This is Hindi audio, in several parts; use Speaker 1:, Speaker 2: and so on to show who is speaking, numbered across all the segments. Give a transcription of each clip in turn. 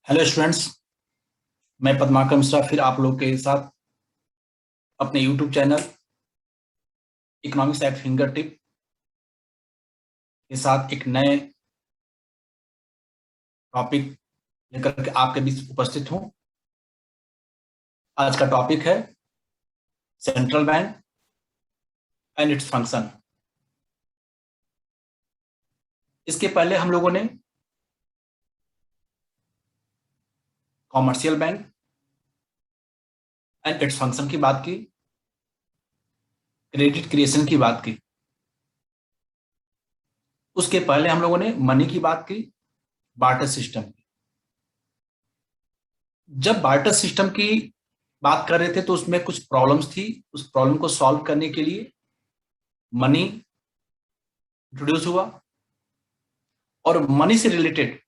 Speaker 1: Hello students. मैं पद्माकर मिश्रा फिर आप लोग के साथ अपने YouTube channel economics eight finger tip के साथ एक नए टॉपिक लेकर के आपके बीच उपस्थित हूं। आज का टॉपिक है central bank and its function. इसके पहले हम लोगों ने commercial bank and its function की बात की, क्रेडिट क्रिएशन की बात की। उसके पहले हम लोगों ने मनी की बात की, बार्टर सिस्टम की। जब बार्टर सिस्टम की बात कर रहे थे तो उसमें कुछ प्रॉब्लम्स थी। उस प्रॉब्लम को सॉल्व करने के लिए मनी इंट्रोड्यूस हुआ और मनी से रिलेटेड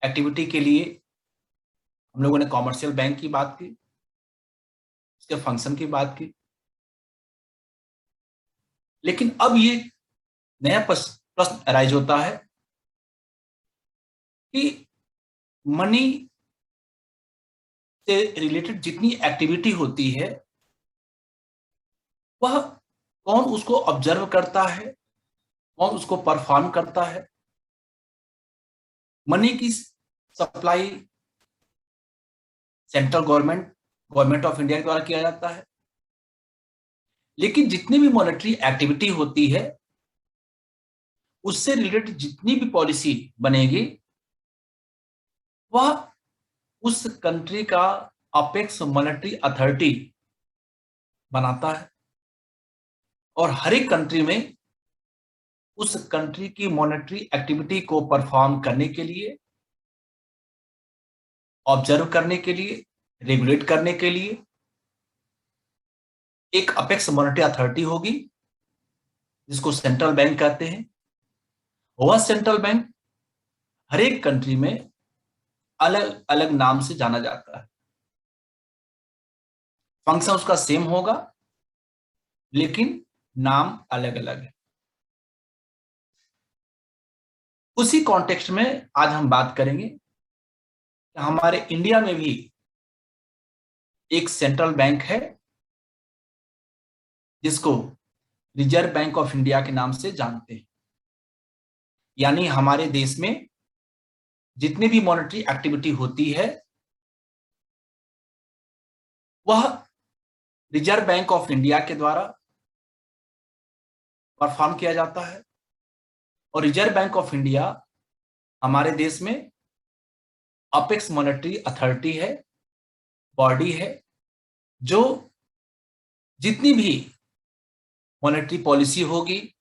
Speaker 1: एक्टिविटी के लिए हम लोगों ने कॉमर्शियल बैंक की बात की, उसके फंक्शन की बात की। लेकिन अब ये नया प्रश्न अराइज होता है कि मनी से रिलेटेड जितनी एक्टिविटी होती है वह कौन उसको ऑब्जर्व करता है, कौन उसको परफॉर्म करता है। मनी की supply central government of India के द्वारा किया जाता है। लेकिन जितनी भी मॉनेटरी एक्टिविटी होती है उससे रिलेटेड जितनी भी पॉलिसी बनेगी वह उस कंट्री का अपेक्स मॉनेटरी अथॉरिटी बनाता है और हर एक कंट्री में उस कंट्री की मॉनेटरी एक्टिविटी को परफॉर्म करने के लिए, ऑब्जर्व करने के लिए, रेगुलेट करने के लिए एक अपेक्स मॉनेटरी अथॉरिटी होगी जिसको सेंट्रल बैंक कहते हैं। वह सेंट्रल बैंक हर एक कंट्री में अलग अलग नाम से जाना जाता है। फंक्शन उसका सेम होगा लेकिन नाम अलग अलग है। उसी कॉन्टेक्स्ट में आज हम बात करेंगे कि हमारे इंडिया में भी एक सेंट्रल बैंक है जिसको रिजर्व बैंक ऑफ इंडिया के नाम से जानते हैं। यानी हमारे देश में जितनी भी मॉनेटरी एक्टिविटी होती है वह रिजर्व बैंक ऑफ इंडिया के द्वारा परफॉर्म किया जाता है। और रिजर्व बैंक ऑफ इंडिया हमारे देश में अपेक्स मॉनेटरी अथॉरिटी है, बॉडी है जो जितनी भी मॉनेटरी पॉलिसी होगी,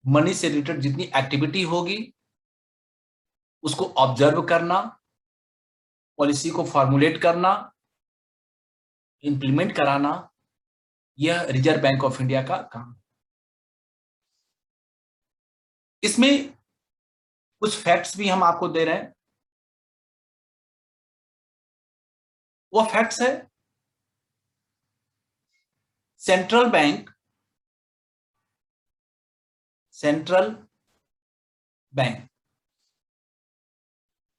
Speaker 1: मनी से रिलेटेड जितनी एक्टिविटी होगी उसको ऑब्जर्व करना, पॉलिसी को फॉर्मुलेट करना, इंप्लीमेंट कराना, यह रिजर्व बैंक ऑफ इंडिया का काम। इसमें कुछ फैक्ट्स भी हम आपको दे रहे हैं। वो फैक्ट्स है सेंट्रल बैंक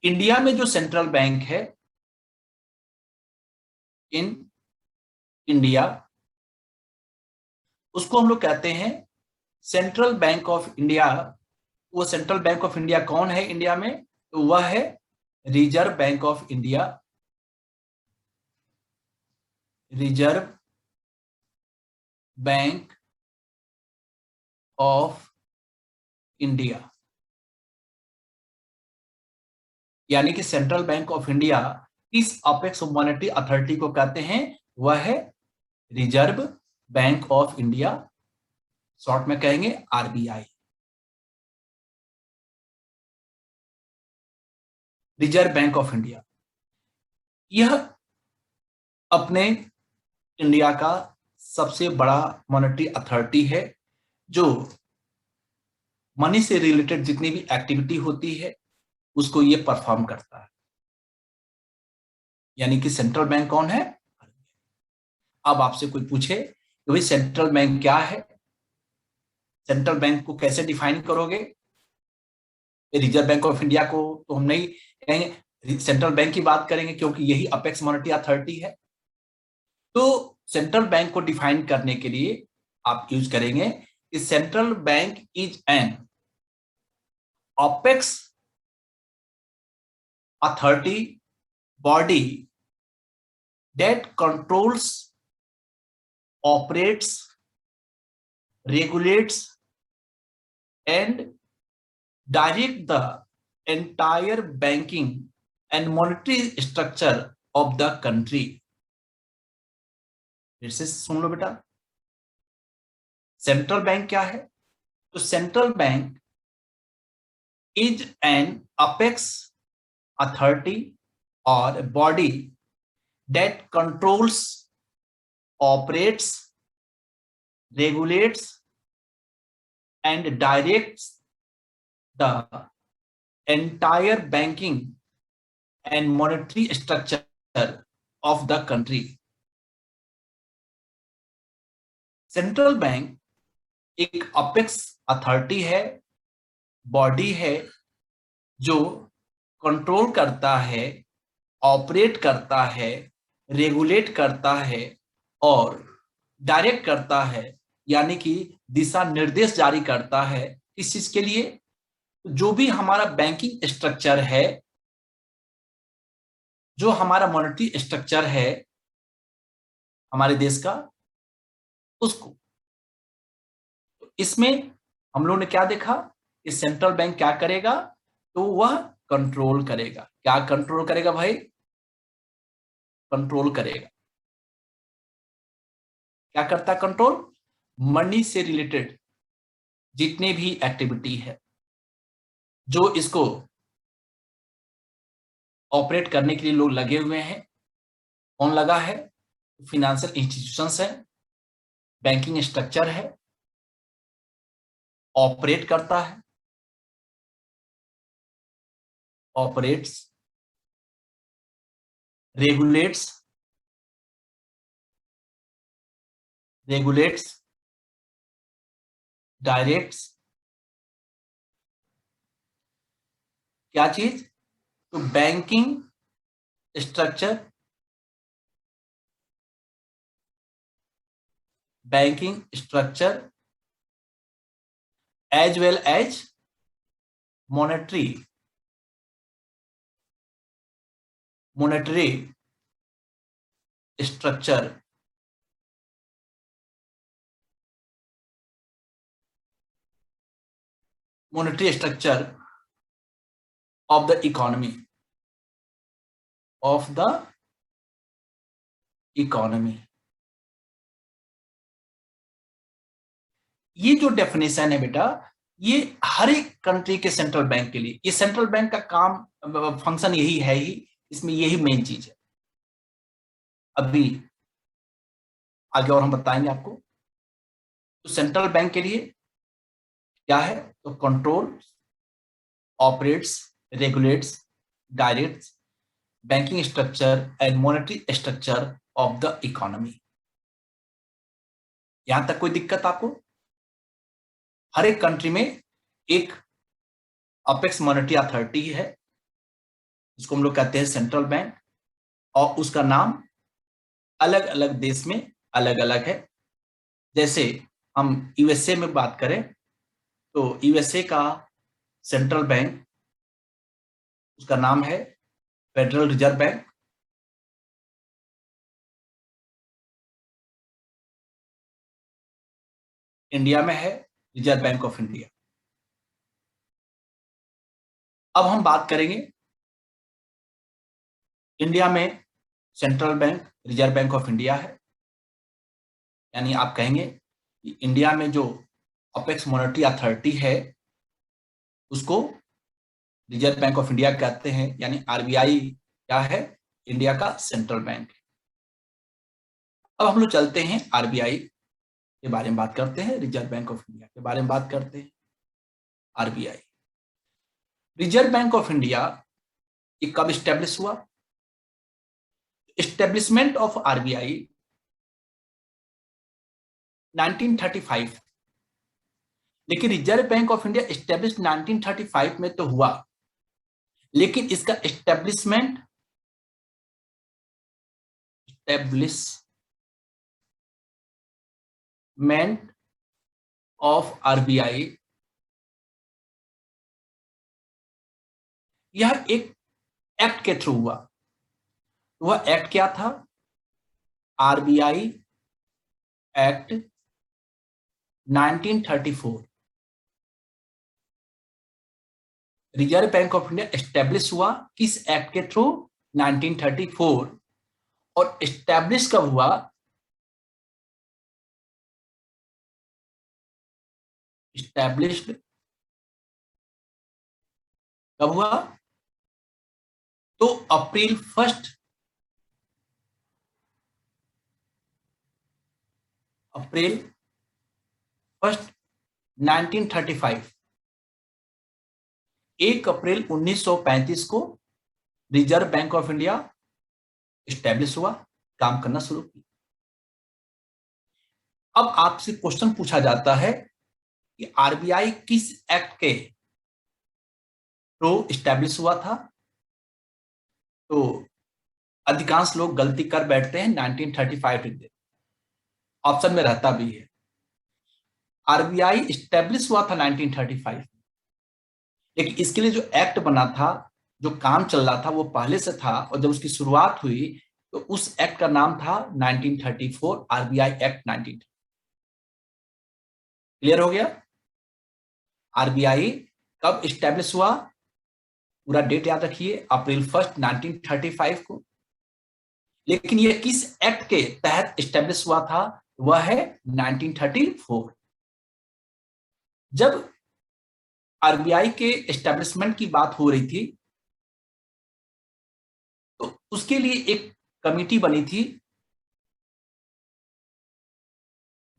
Speaker 1: इंडिया में जो सेंट्रल बैंक है इन इंडिया उसको हम लोग कहते हैं सेंट्रल बैंक ऑफ इंडिया। वो सेंट्रल बैंक ऑफ इंडिया कौन है इंडिया में? तो वह है reserve Bank of India. Reserve Bank of India यानी कि सेंट्रल बैंक ऑफ इंडिया इस अपेक्स मॉनेटरी अथॉरिटी को कहते हैं, वह है reserve Bank of India, short में कहेंगे RBI. Reserve Bank of India यह अपने इंडिया का सबसे बड़ा मॉनेटरी अथॉरिटी है जो मनी से रिलेटेड जितनी भी एक्टिविटी होती है उसको ये परफॉर्म करता है। यानी कि सेंट्रल बैंक कौन है? अब आपसे कोई पूछे कि भाई सेंट्रल बैंक क्या है, सेंट्रल बैंक को कैसे डिफाइन करोगे? रिजर्व बैंक ऑफ इंडिया को तो हम नहीं कहेंगे। सेंट्रल बैंक की बात करेंगे क्योंकि यही अपेक्स मॉनेटरी अथॉरिटी है। तो सेंट्रल बैंक को डिफाइन करने के लिए आप यूज करेंगे कि central bank is an apex authority body that controls, operates, regulates, and direct the entire banking and monetary structure of the country। फिर से सुन लो बेटा, सेंट्रल बैंक क्या है? तो central bank is an apex authority और body that controls, operates, regulates, and directs the entire banking and monetary structure of the country। Central bank एक अपेक्स अथॉरिटी है, बॉडी है जो कंट्रोल करता है, ऑपरेट करता है, रेगुलेट करता है और डायरेक्ट करता है, यानी कि दिशा निर्देश जारी करता है किस चीज के लिए? जो भी हमारा बैंकिंग स्ट्रक्चर है, जो हमारा मॉनेटरी स्ट्रक्चर है हमारे देश का, उसको। इसमें हम लोगों ने क्या देखा कि सेंट्रल बैंक क्या करेगा? तो वह कंट्रोल करेगा। क्या कंट्रोल करेगा भाई? कंट्रोल करेगा। क्या करता है कंट्रोल? मनी से रिलेटेड जितने भी एक्टिविटी है जो इसको ऑपरेट करने के लिए लोग लगे हुए हैं। कौन लगा है? फिनेंशियल इंस्टीट्यूशंस है, बैंकिंग स्ट्रक्चर है, ऑपरेट करता है, ऑपरेट्स, रेगुलेट्स, डायरेक्ट्स। क्या चीज? तो banking structure, as well as monetary structure of the economy ये जो डेफिनेशन है बेटा, ये हर एक कंट्री के सेंट्रल बैंक के लिए, ये सेंट्रल बैंक का काम फंक्शन यही है ही, इसमें यही मेन चीज है। अभी आगे और हम बताएंगे आपको। तो सेंट्रल बैंक के लिए क्या है? तो control, operates, regulates, directs banking structure and monetary structure of the economy. यहां तक कोई दिक्कत आपको? हर एक कंट्री में एक अपेक्स मॉनेटरी अथॉरिटी है, जिसको हम लोग कहते हैं सेंट्रल बैंक, और उसका नाम अलग अलग देश में अलग अलग है। जैसे हम यूएसए में बात करें तो यूएसए का सेंट्रल बैंक, उसका नाम है फेडरल रिजर्व बैंक। इंडिया में है रिजर्व बैंक ऑफ इंडिया। अब हम बात करेंगे इंडिया में central bank reserve Bank of India है, यानी आप कहेंगे कि इंडिया में जो अपेक्स मॉनेटरी अथॉरिटी है उसको रिजर्व बैंक ऑफ इंडिया कहते हैं, यानी आरबीआई क्या है? इंडिया का सेंट्रल बैंक। अब हम लोग चलते हैं आरबीआई के बारे में बात करते हैं, रिजर्व बैंक ऑफ इंडिया के बारे में बात करते हैं। RBI, reserve Bank of India, ये कब स्टैब्लिश हुआ? एस्टेब्लिशमेंट ऑफ आरबीआई 1935, लेकिन reserve Bank of India establish 1935 में तो हुआ, लेकिन इसका एस्टेब्लिशमेंट ऑफ आरबीआई, यह एक एक्ट के थ्रू हुआ। वह एक्ट क्या था? RBI act 1934। Reserve Bank of India establish हुआ किस एक्ट के थ्रू? 1934। और एस्टेब्लिश कब हुआ? एस्टेब्लिश्ड कब हुआ? तो अप्रैल 1 1935। 1 अप्रैल 1935 को reserve Bank of India establish हुआ, काम करना शुरू किया। अब आपसे क्वेश्चन पूछा जाता है कि आरबीआई किस एक्ट के थ्रू एस्टेब्लिश हुआ था? तो अधिकांश लोग गलती कर बैठते हैं, 1935 ऑप्शन में रहता भी है। आरबीआई एस्टेब्लिश हुआ था 1935, लेकिन इसके लिए जो एक्ट बना था, जो काम चल रहा था, वो पहले से था। और जब उसकी शुरुआत हुई तो उस एक्ट का नाम था 1934, आरबीआई एक्ट 19। क्लियर हो गया? आरबीआई कब एस्टेब्लिश हुआ? पूरा डेट याद रखिए, अप्रैल 1 1935 को। लेकिन ये किस एक्ट के तहत एस्टेब्लिश हुआ था? वह है 1934। जब आरबीआई के एस्टेब्लिशमेंट की बात हो रही थी तो उसके लिए एक कमिटी बनी थी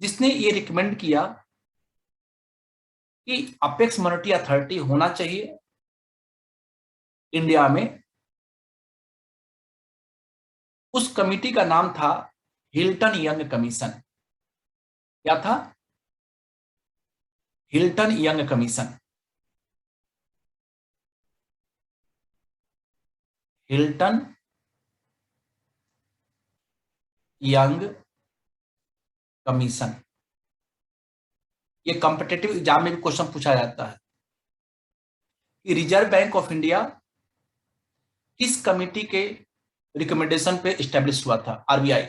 Speaker 1: जिसने ये रिकमेंड किया कि अपेक्स मॉनेटरी अथॉरिटी होना चाहिए इंडिया में। उस कमिटी का नाम था हिल्टन यंग कमीशन। क्या था? Hilton young commission. Hilton young commission. ये कॉम्पिटिटिव एग्जाम में भी क्वेश्चन पूछा जाता है कि रिजर्व बैंक ऑफ इंडिया किस कमिटी के रिकमेंडेशन पे एस्टेब्लिश हुआ था आरबीआई?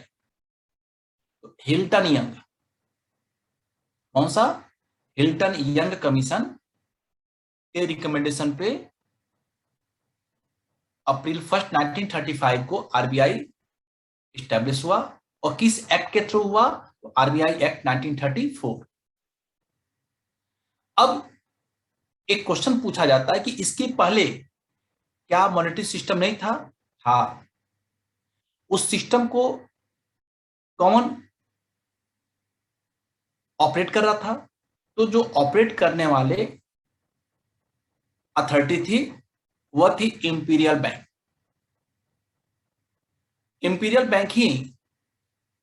Speaker 1: Hilton young. कौन सा? हिल्टन यंग कमीशन के रिकमेंडेशन पे अप्रैल 1 1935 को आरबीआई एस्टेब्लिश हुआ। और किस एक्ट के थ्रू हुआ? RBI act 1934। अब एक क्वेश्चन पूछा जाता है कि इसके पहले क्या मॉनेटरी सिस्टम नहीं था? हाँ। उस सिस्टम को कौन ऑपरेट कर रहा था? तो जो ऑपरेट करने वाले अथॉरिटी थी वह थी इंपीरियल बैंक। इंपीरियल बैंक ही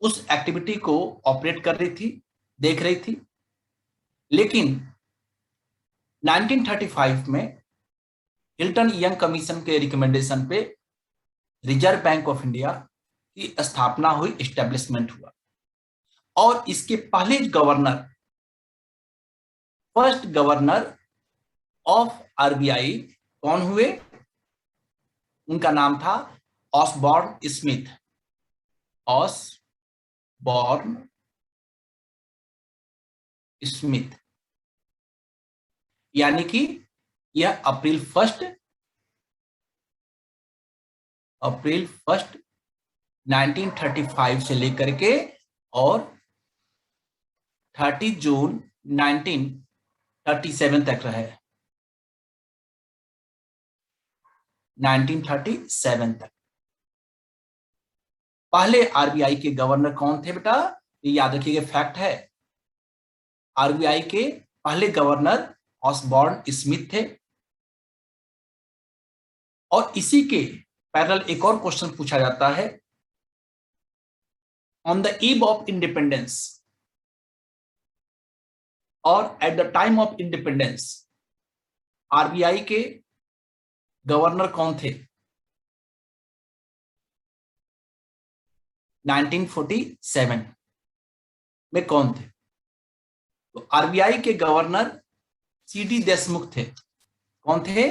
Speaker 1: उस एक्टिविटी को ऑपरेट कर रही थी, देख रही थी। लेकिन 1935 में हिल्टन यंग कमीशन के रिकमेंडेशन पे रिजर्व बैंक ऑफ इंडिया की स्थापना हुई, एस्टेब्लिशमेंट हुआ। और इसके पहले governor, first governor of RBI कौन हुए? उनका नाम था ऑसबॉर्न स्मिथ। Osborne Smith. यानी कि यह अप्रैल 1 1935 से लेकर के और 30 जून 1937 तक रहे। 1937 तक। पहले आरबीआई के गवर्नर कौन थे बेटा? ये याद रखिएगा, फैक्ट है। आरबीआई के पहले गवर्नर ऑसबॉर्न स्मिथ थे। और इसी के पैरेलल एक और क्वेश्चन पूछा जाता है, on the eve of independence और at the time of independence RBI के गवर्नर कौन थे 1947 में? कौन थे? तो आरबीआई के गवर्नर सीडी देशमुख थे। कौन थे?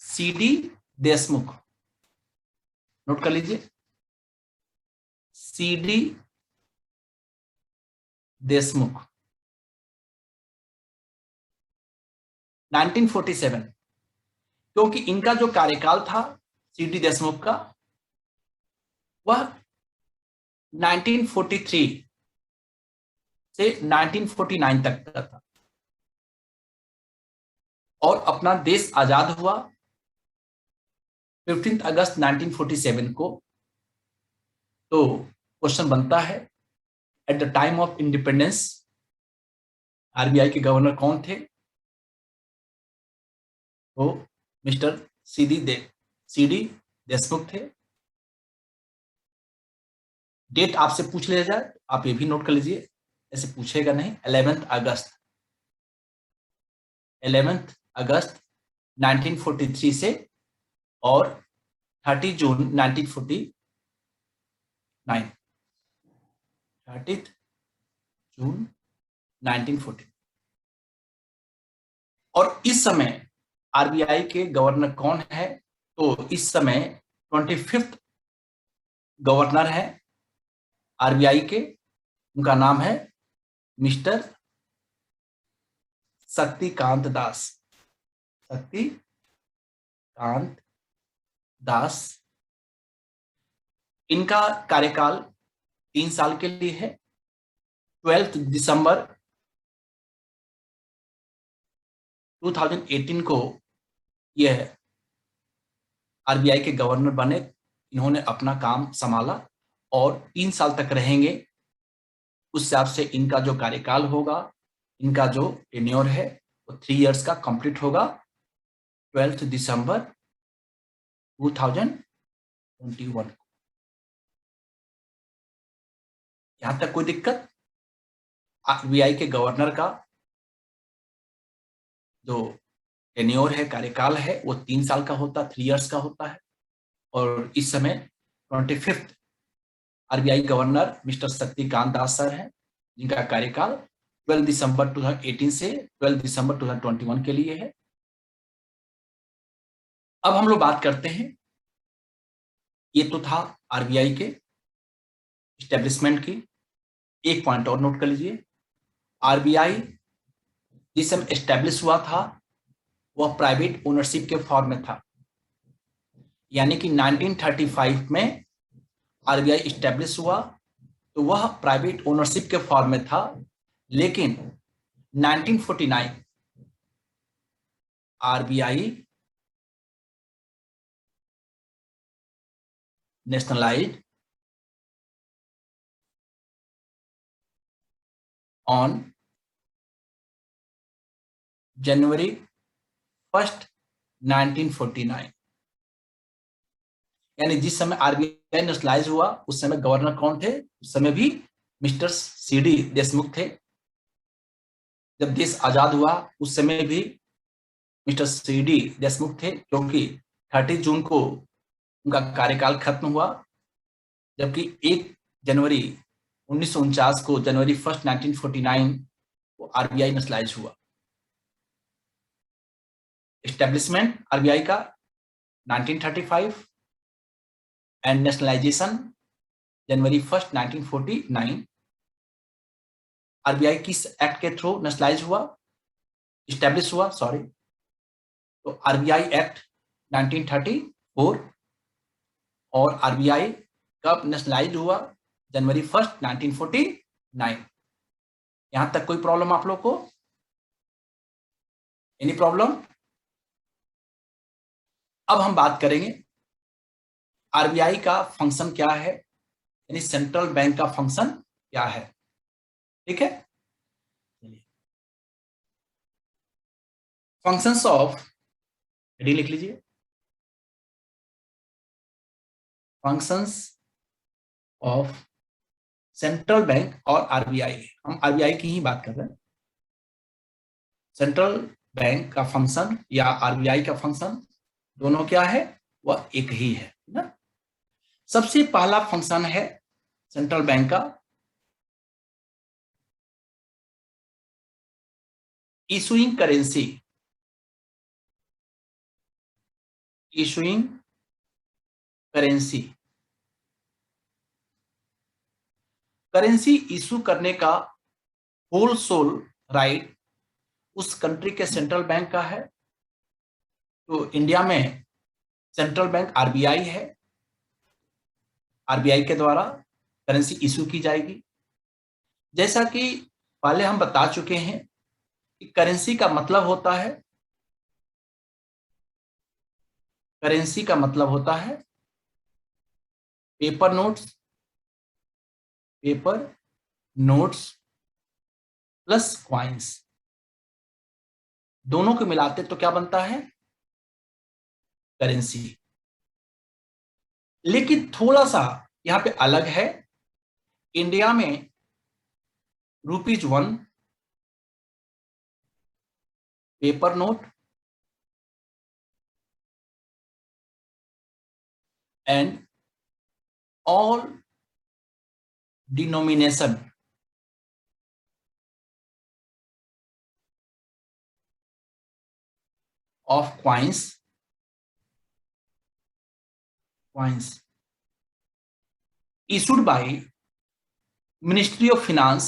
Speaker 1: सीडी देशमुख। नोट कर लीजिए, सीडी देशमुख। 1947, क्योंकि इनका जो कार्यकाल था सीडी देशमुख का, वह 1943 से 1949 तक का था। और अपना देश आजाद हुआ 15 अगस्त 1947 को। तो क्वेश्चन बनता है, eight the time of independence RBI के गवर्नर कौन थे? तो मिस्टर सीडी देशमुख थे। डेट आपसे पूछ लिया जाए, आप ये भी नोट कर लीजिए, ऐसे पूछेगा नहीं। 11 अगस्त 1943 से और 30 जून 1949। 30 जून 1940। और इस समय आरबीआई के गवर्नर कौन है? तो इस समय 25th गवर्नर है आरबीआई के। उनका नाम है मिस्टर शक्तिकांत दास। शक्तिकांत दास। इनका कार्यकाल 3 साल के लिए है। 12 दिसंबर 2018 को यह आरबीआई के गवर्नर बने। इन्होंने अपना काम संभाला और 3 साल तक रहेंगे। उस हिसाब से इनका जो कार्यकाल होगा, इनका जो टेन्योर है, वो 3 इयर्स का कंप्लीट होगा 12 दिसंबर 2021। यहां तक कोई दिक्कत? आरबीआई के गवर्नर का जो टेन्योर है, कार्यकाल है, वो 3 साल का होता, 3 इयर्स का होता है। और इस समय 25th RBI governor mister Shaktikanta Das sir हैं, जिनका कार्यकाल 12 दिसंबर 2018 से 12 दिसंबर 2021 के लिए है। अब हम लोग बात करते हैं, ये तो था आरबीआई के एस्टेब्लिशमेंट की। एक पॉइंट और नोट कर लीजिए, आरबीआई जिस समय एस्टेब्लिश हुआ था वह प्राइवेट ओनरशिप के फॉर्म में था। यानी कि 1935 में आरबीआई एस्टेब्लिश हुआ तो वह प्राइवेट ओनरशिप के फॉर्म में था। लेकिन 1949 आरबीआई नेशनलाइज्ड ऑन जनवरी 1, 1949। यानी जिस समय आरबीआई नेशनलाइज हुआ उस समय गवर्नर कौन थे? उस समय भी मिस्टर सीडी देशमुख थे। जब देश आजाद हुआ उस समय भी मिस्टर सीडी देशमुख थे, क्योंकि 30 जून को उनका कार्यकाल खत्म हुआ। जबकि 1 जनवरी 1949 को, जनवरी 1, 1949 को आरबीआई नेशनलाइज हुआ। एस्टेब्लिशमेंट आरबीआई का 1935 एंड नेशनलाइजेशन जनवरी 1, 1949। आरबीआई किस एक्ट के थ्रू नेशनलाइज हुआ, एस्टेब्लिश हुआ, सॉरी? तो आरबीआई एक्ट 1934। और आरबीआई कब नेशनलाइज हुआ? जनवरी 1, 1949। यहां तक कोई प्रॉब्लम आप लोग को? Any problem? अब हम बात करेंगे आरबीआई का फंक्शन क्या है, यानी सेंट्रल बैंक का फंक्शन क्या है। ठीक है, फंक्शंस ऑफ, हेडिंग लिख लीजिए, फंक्शंस ऑफ सेंट्रल बैंक और आरबीआई। हम आरबीआई की ही बात कर रहे हैं। सेंट्रल बैंक का फंक्शन या आरबीआई का फंक्शन, दोनों क्या है, वह एक ही है ना। सबसे पहला फंक्शन है सेंट्रल बैंक का issuing currency. Issuing currency, currency issue करने का होल सोल राइट उस कंट्री के सेंट्रल बैंक का है। तो इंडिया में सेंट्रल बैंक आरबीआई है, आरबीआई के द्वारा करेंसी इशू की जाएगी। जैसा कि पहले हम बता चुके हैं कि करेंसी का मतलब होता है, करेंसी का मतलब होता है paper notes, paper notes plus coins, दोनों को मिलाते तो क्या बनता है, करेंसी। लेकिन थोड़ा सा यहां पे अलग है। इंडिया में ₹1 paper note and all denomination of coins issued by ministry of finance,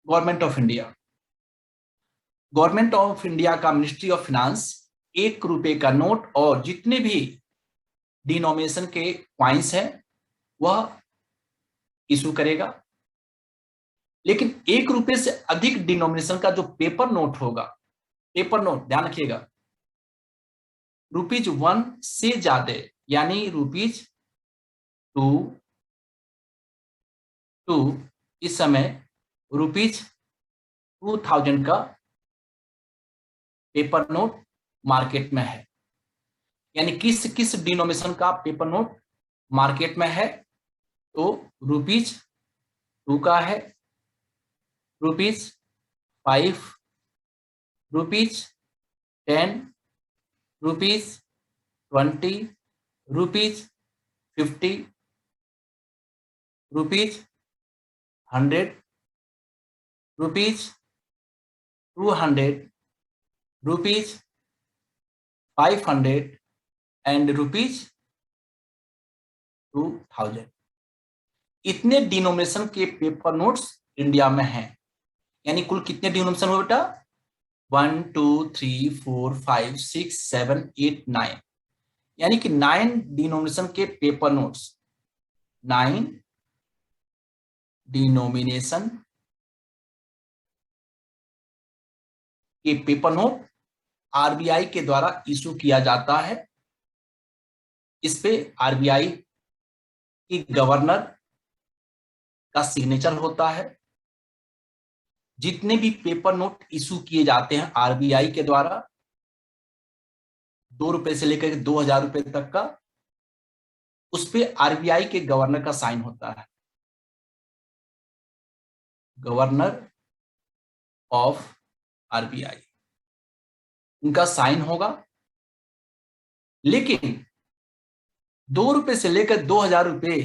Speaker 1: government of India. Government of India का मिनिस्ट्री ऑफ फिनांस ₹1 का नोट और जितने भी डिनोमिनेशन के क्वाइंस हैं वह इशू करेगा। लेकिन ₹1 से अधिक डिनोमिनेशन का जो पेपर नोट होगा, पेपर नोट ध्यान रखिएगा, ₹1 से ज्यादा यानी ₹2 इस समय ₹2000 का पेपर नोट मार्केट में है। यानी किस किस डिनोमिनेशन का पेपर नोट मार्केट में है, तो ₹2 का है, ₹5, ₹10, ₹20, ₹50, ₹100, ₹200, ₹500 एंड ₹2000। इतने डिनोमिनेशन के पेपर नोट्स इंडिया में हैं। यानी कुल कितने डिनोमिनेशन हुए बेटा, 1 2 3 4 5 6 7 8 9, यानी कि 9 डिनोमिनेशन के पेपर नोट्स, 9 डिनोमिनेशन के पेपर नोट आरबीआई के द्वारा इशू किया जाता है। इस पे आरबीआई की गवर्नर का सिग्नेचर होता है। जितने भी पेपर नोट इशू किए जाते हैं आरबीआई के द्वारा, ₹2 से लेकर ₹2000 तक का, उस पे आरबीआई के गवर्नर का साइन होता है, गवर्नर ऑफ आरबीआई, उनका साइन होगा। लेकिन ₹2 से लेकर ₹2000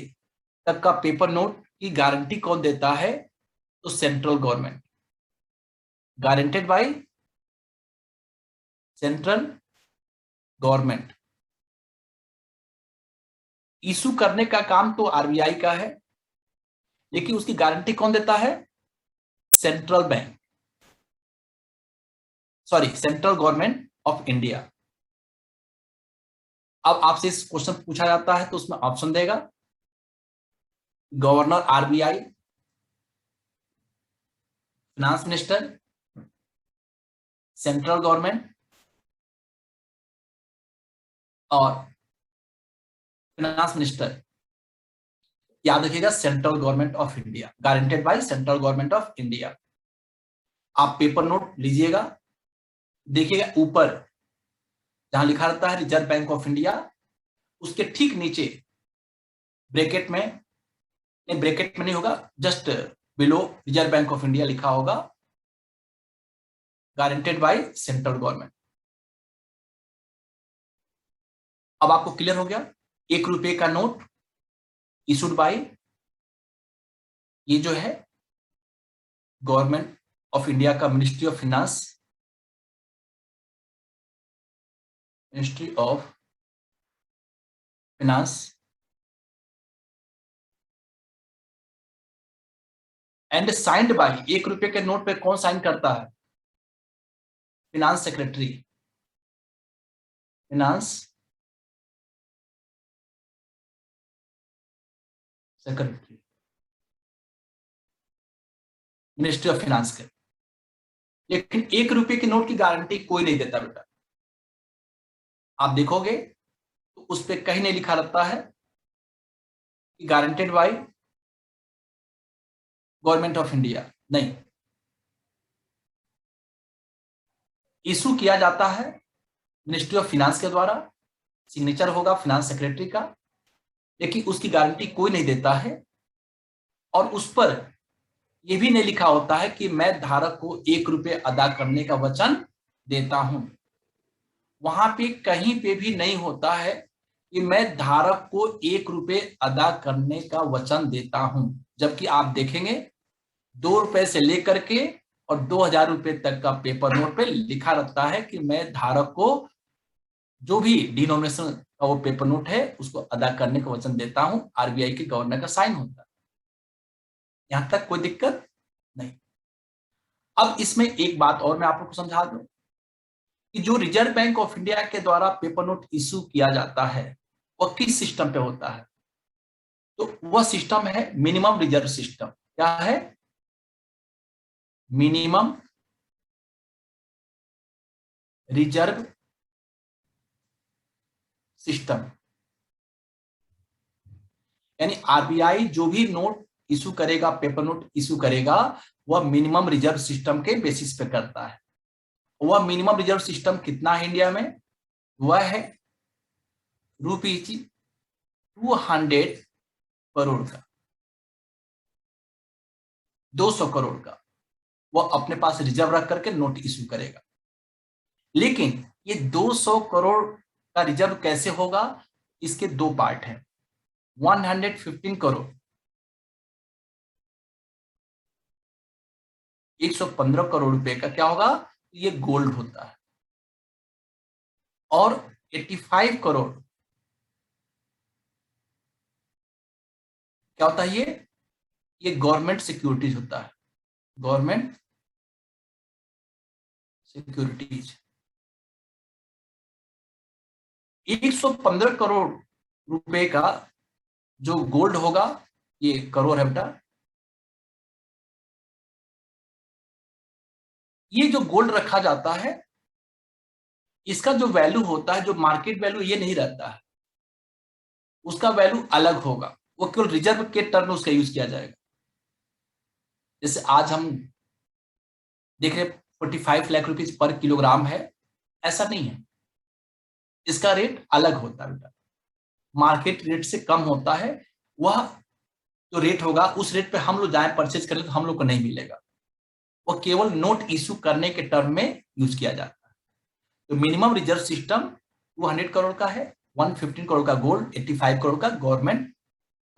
Speaker 1: तक का पेपर नोट की गारंटी कौन देता है, तो central government, guaranteed by central government. Issue करने का काम तो आरबीआई का है, लेकिन उसकी गारंटी कौन देता है, central bank, sorry central government of India. अब आपसे इस क्वेश्चन पूछा जाता है तो उसमें ऑप्शन देगा, governor RBI, finance minister, central government और फिनांस मिनिस्टर। याद रखिएगा central government of India, guaranteed by central government of India. आप पेपर नोट लीजिएगा, देखिएगा ऊपर जहां लिखा रहता है रिजर्व बैंक ऑफ इंडिया, उसके ठीक नीचे ब्रैकेट में, नहीं ब्रैकेट में नहीं होगा, just below reserve Bank of India लिखा होगा, गारंटेड बाय सेंट्रल गवर्नमेंट। अब आपको क्लियर हो गया। 1 रुपए का नोट इशूड बाय, ये जो है गवर्नमेंट ऑफ इंडिया का ministry of finance, ministry of finance, and signed by. 1 रुपए के नोट पे कौन साइन करता है? Finance secretary, finance secretary, ministry of finance के। लेकिन 1 रुपए के नोट की गारंटी कोई नहीं देता बेटा। आप देखोगे तो उस पर कहीं नहीं लिखा रहता है कि guaranteed by government of India, नहीं। इशू किया जाता है मिनिस्ट्री ऑफ फाइनेंस के द्वारा, सिग्नेचर होगा फाइनेंस सेक्रेटरी का, लेकिन उसकी गारंटी कोई नहीं देता है। और उस पर यह भी नहीं लिखा होता है कि मैं धारक को 1 रुपए अदा करने का वचन देता हूं। वहां पे कहीं पे भी नहीं होता है कि मैं धारक को 1 रुपए अदा करने का वचन देता हूं। जबकि आप देखेंगे 2 रुपए से लेकर के और 2000 रुपए तक का पेपर नोट पे लिखा रहता है कि मैं धारक को जो भी डिनोमिनेशन का वो पेपर नोट है उसको अदा करने का वचन देता हूं। आरबीआई के गवर्नर का साइन होता है। यहां तक कोई दिक्कत नहीं। अब इसमें एक बात और मैं आप लोग को समझा दूं कि जो रिजर्व बैंक ऑफ इंडिया के द्वारा पेपर नोट इशू किया जाता है वह किस सिस्टम पे होता है? तो वह सिस्टम है मिनिमम रिजर्व सिस्टम। क्या है? Minimum reserve system. यानी आरबीआई जो भी नोट इशू करेगा, पेपर नोट इशू करेगा, वह मिनिमम रिजर्व सिस्टम के बेसिस पे करता है। वह मिनिमम रिजर्व सिस्टम कितना है इंडिया में? वह है रुपीज 200 करोड़ का, 200 करोड़ का वह अपने पास रिजर्व रख करके नोट इशू करेगा। लेकिन ये 200 करोड़ का रिजर्व कैसे होगा? इसके दो पार्ट हैं। 115 करोड़, 115 करोड़ रुपए का क्या होगा? ये गोल्ड होता है। और 85 करोड़ क्या होता है? ये गवर्नमेंट सिक्योरिटीज होता है, गवर्नमेंट सिक्योरिटीज। 115 करोड़ रुपए का जो गोल्ड होगा, ये करोड़ है बेटा, ये जो गोल्ड रखा जाता है इसका जो वैल्यू होता है, जो मार्केट वैल्यू, ये नहीं रहता है। उसका वैल्यू अलग होगा, वो केवल रिजर्व के टर्म में उसका यूज किया जाएगा। जैसे आज हम देख रहे 45 लाख रुपीज पर किलोग्राम है, ऐसा नहीं है। इसका रेट अलग होता है बेटा, मार्केट रेट से कम होता है। वह जो रेट होगा उस रेट पे हम लोग जाए परचेज करें तो हम लोग को नहीं मिलेगा। वो केवल नोट इशू करने के टर्म में यूज किया जाता है। तो मिनिमम रिजर्व सिस्टम 200 करोड़ का है, 115 करोड़ का गोल्ड, 85 करोड़ का गवर्नमेंट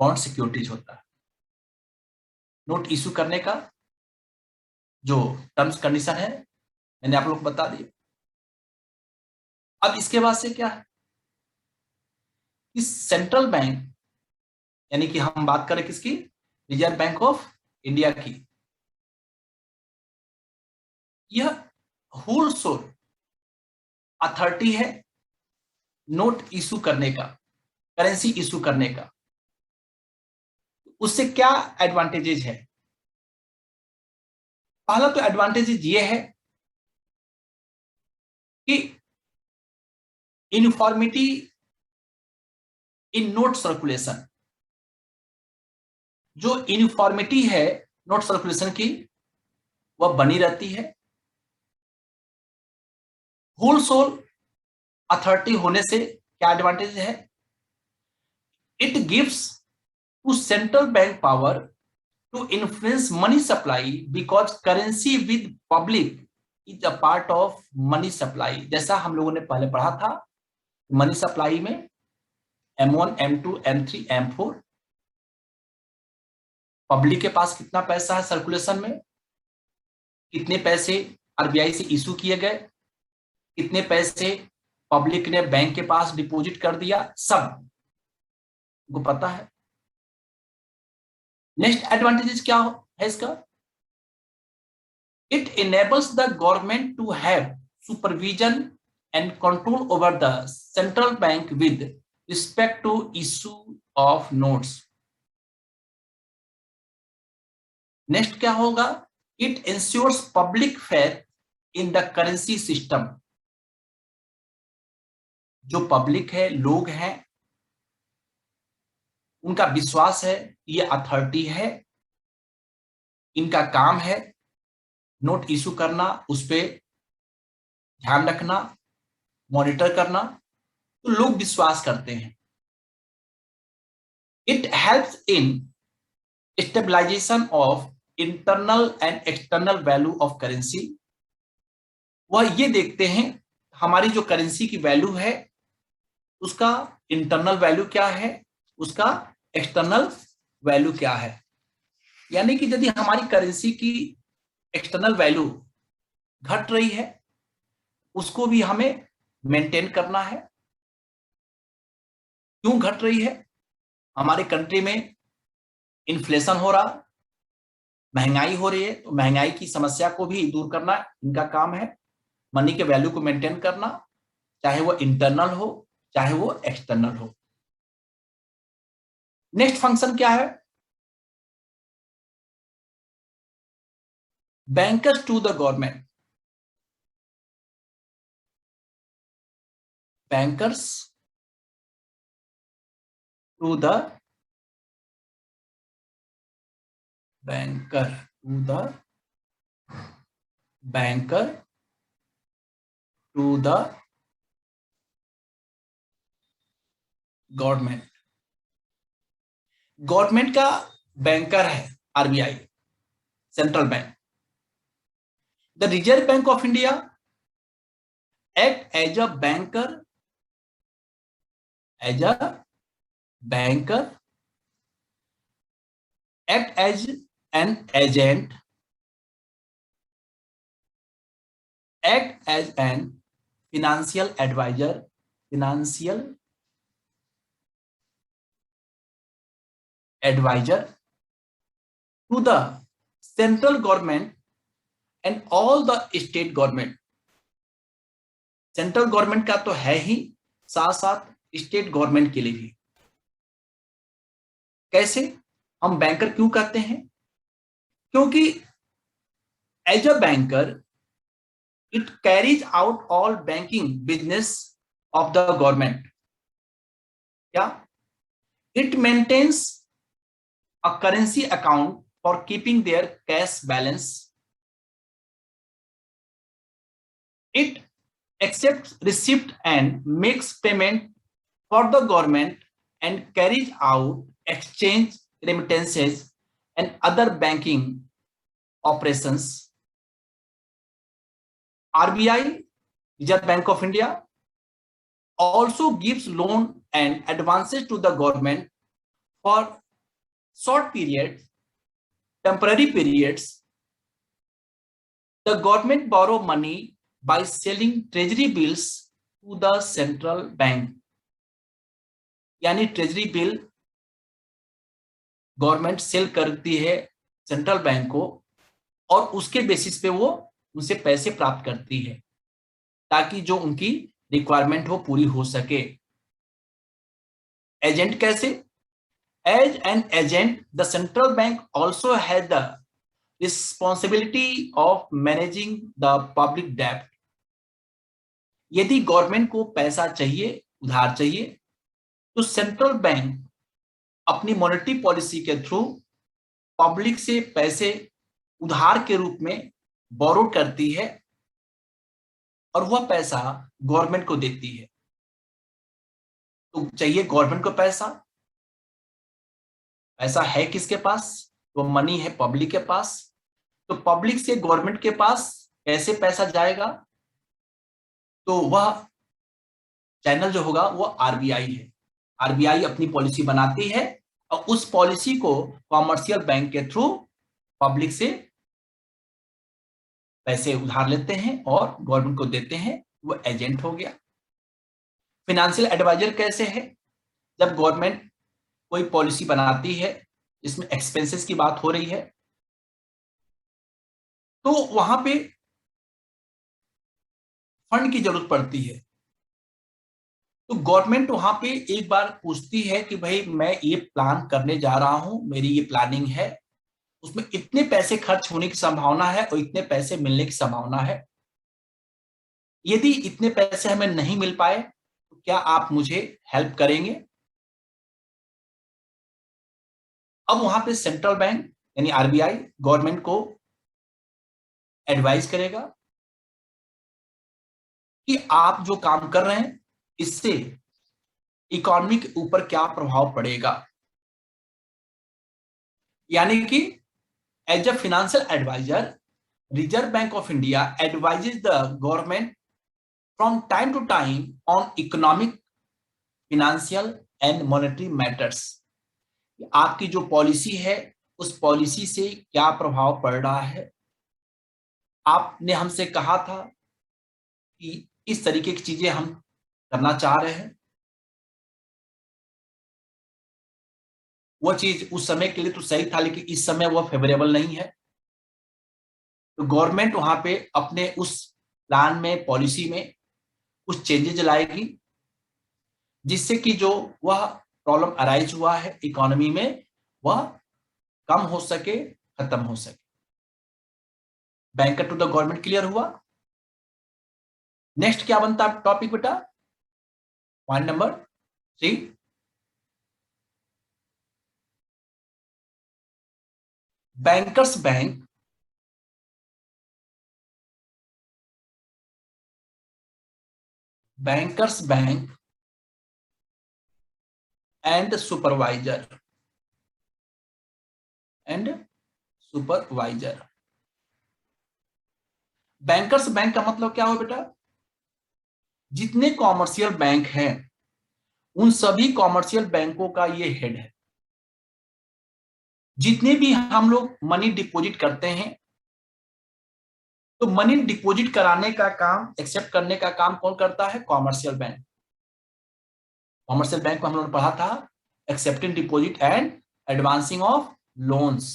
Speaker 1: बॉन्ड सिक्योरिटीज होता है। नोट इशू करने का जो टर्म्स कंडीशन है मैंने आप लोग को बता दिया। अब इसके बाद से क्या है कि सेंट्रल बैंक, यानी कि हम बात करें किसकी? रिजर्व बैंक ऑफ इंडिया की, यह होलसेल अथॉरिटी है नोट इशू करने का, करेंसी इशू करने का। उससे क्या एडवांटेजेस है? पहला तो एडवांटेजेस ये है कि यूनिफॉर्मिटी इन नोट सर्कुलेशन, जो यूनिफॉर्मिटी है नोट सर्कुलेशन की वह बनी रहती है। होलसेल अथॉरिटी होने से क्या एडवांटेज है? It gives to central bank power to influence money supply because currency with public is a part of money supply. जैसा हम लोगों ने पहले पढ़ा था, मनी सप्लाई में M1, M2, M3, M4। Public के पास कितना पैसा है सर्कुलेशन में, कितने पैसे आरबीआई से इशू किए गए, कितने पैसे पब्लिक ने बैंक के पास डिपॉजिट कर दिया, सब को पता है। नेक्स्ट एडवांटेजेस क्या है इसका? It enables the government to have supervision and control over the central bank with respect to issue of notes. Next क्या होगा? It ensures public faith in the currency system. जो पब्लिक है, लोग हैं, उनका विश्वास है, ये अथॉरिटी है, इनका काम है नोट इशू करना, उस पर ध्यान रखना, मॉनिटर करना, तो लोग विश्वास करते हैं। It helps in stabilization of internal and external value of currency. वह ये देखते हैं हमारी जो करेंसी की वैल्यू है उसका इंटरनल वैल्यू क्या है, उसका एक्सटर्नल वैल्यू क्या है। यानी कि यदि हमारी करेंसी की एक्सटर्नल वैल्यू घट रही है, उसको भी हमें मेंटेन करना है। क्यों घट रही है? हमारे कंट्री में इन्फ्लेशन हो रहा, महंगाई हो रही है, तो महंगाई की समस्या को भी दूर करना इनका काम है। मनी के वैल्यू को मेंटेन करना, चाहे वो इंटरनल हो चाहे वो एक्सटर्नल हो। नेक्स्ट फंक्शन क्या है? Bankers to the government. Bankers to the banker to the banker to the government. Government का बैंकर है RBI, central bank. The Reserve Bank of India act as a banker, act as an agent, act as an financial advisor, to the central government and all the state government। Central government का तो है ही, साथ साथ स्टेट गवर्नमेंट के लिए भी। कैसे? हम बैंकर क्यों कहते हैं? क्योंकि as a banker it carries out all banking business of the government। क्या? It maintains a currency account for keeping their cash balance। It accepts receipt and makes payment for the government and carries out exchange, remittances and other banking operations। RBI, Reserve Bank of India, also gives loan and advances to the government for short periods, temporary periods। The government borrow money by selling treasury bills to the central bank। यानी ट्रेजरी बिल गवर्नमेंट सेल करती है सेंट्रल बैंक को, और उसके बेसिस पे वो उनसे पैसे प्राप्त करती है ताकि जो उनकी रिक्वायरमेंट हो पूरी हो सके। एजेंट कैसे? As an agent the central bank also has the responsibility of managing the public डेब्ट। यदि गवर्नमेंट को पैसा चाहिए, उधार चाहिए, तो सेंट्रल बैंक अपनी मॉनेटरी पॉलिसी के थ्रू पब्लिक से पैसे उधार के रूप में बोरो करती है और वह पैसा गवर्नमेंट को देती है। तो चाहिए गवर्नमेंट को पैसा, पैसा है किसके पास? वो मनी है पब्लिक के पास। तो पब्लिक से गवर्नमेंट के पास कैसे पैसा जाएगा? तो वह चैनल जो होगा वो आरबीआई है। आरबीआई अपनी पॉलिसी बनाती है और उस पॉलिसी को कॉमर्शियल बैंक के थ्रू पब्लिक से पैसे उधार लेते हैं और गवर्नमेंट को देते हैं, वो एजेंट हो गया। फिनेंशियल एडवाइजर कैसे है? जब गवर्नमेंट कोई पॉलिसी बनाती है जिसमें एक्सपेंसेस की बात हो रही है, तो वहां पे फंड की जरूरत पड़ती है, तो गवर्नमेंट वहां पे एक बार पूछती है कि भाई मैं ये प्लान करने जा रहा हूं, मेरी ये प्लानिंग है, उसमें इतने पैसे खर्च होने की संभावना है और इतने पैसे मिलने की संभावना है। यदि इतने पैसे हमें नहीं मिल पाए तो क्या आप मुझे हेल्प करेंगे? अब वहां पे सेंट्रल बैंक यानी आरबीआई गवर्नमेंट को एडवाइस करेगा कि आप जो काम कर रहे हैं इससे इकोनॉमी के ऊपर क्या प्रभाव पड़ेगा। यानी कि as a financial adviser, Reserve Bank of India advises the government from time to time on economic, financial and monetary matters. आपकी जो पॉलिसी है उस पॉलिसी से क्या प्रभाव पड़ रहा है। आपने हमसे कहा था कि इस तरीके की चीजें हम करना चाह रहे हैं, वो चीज उस समय के लिए तो सही था लेकिन इस समय वो फेवरेबल नहीं है। तो गवर्नमेंट वहां पे अपने उस प्लान में, पॉलिसी में कुछ चेंजेस लाएगी जिससे कि जो वह प्रॉब्लम अराइज हुआ है इकोनॉमी में वह कम हो सके, खत्म हो सके। Banker to the government clear हुआ। नेक्स्ट क्या बनता है टॉपिक बेटा? Point number 3, bankers bank bankers bank and supervisor and supervisor. Bankers bank का मतलब क्या हो बेटा? जितने कॉमर्शियल बैंक हैं उन सभी कॉमर्शियल बैंकों का ये हेड है। जितने भी हम लोग मनी डिपॉजिट करते हैं तो मनी डिपॉजिट कराने का काम, एक्सेप्ट करने का काम कौन करता है? Commercial bank. कॉमर्शियल बैंक को हम लोगों ने पढ़ा था accepting deposit and advancing of loans.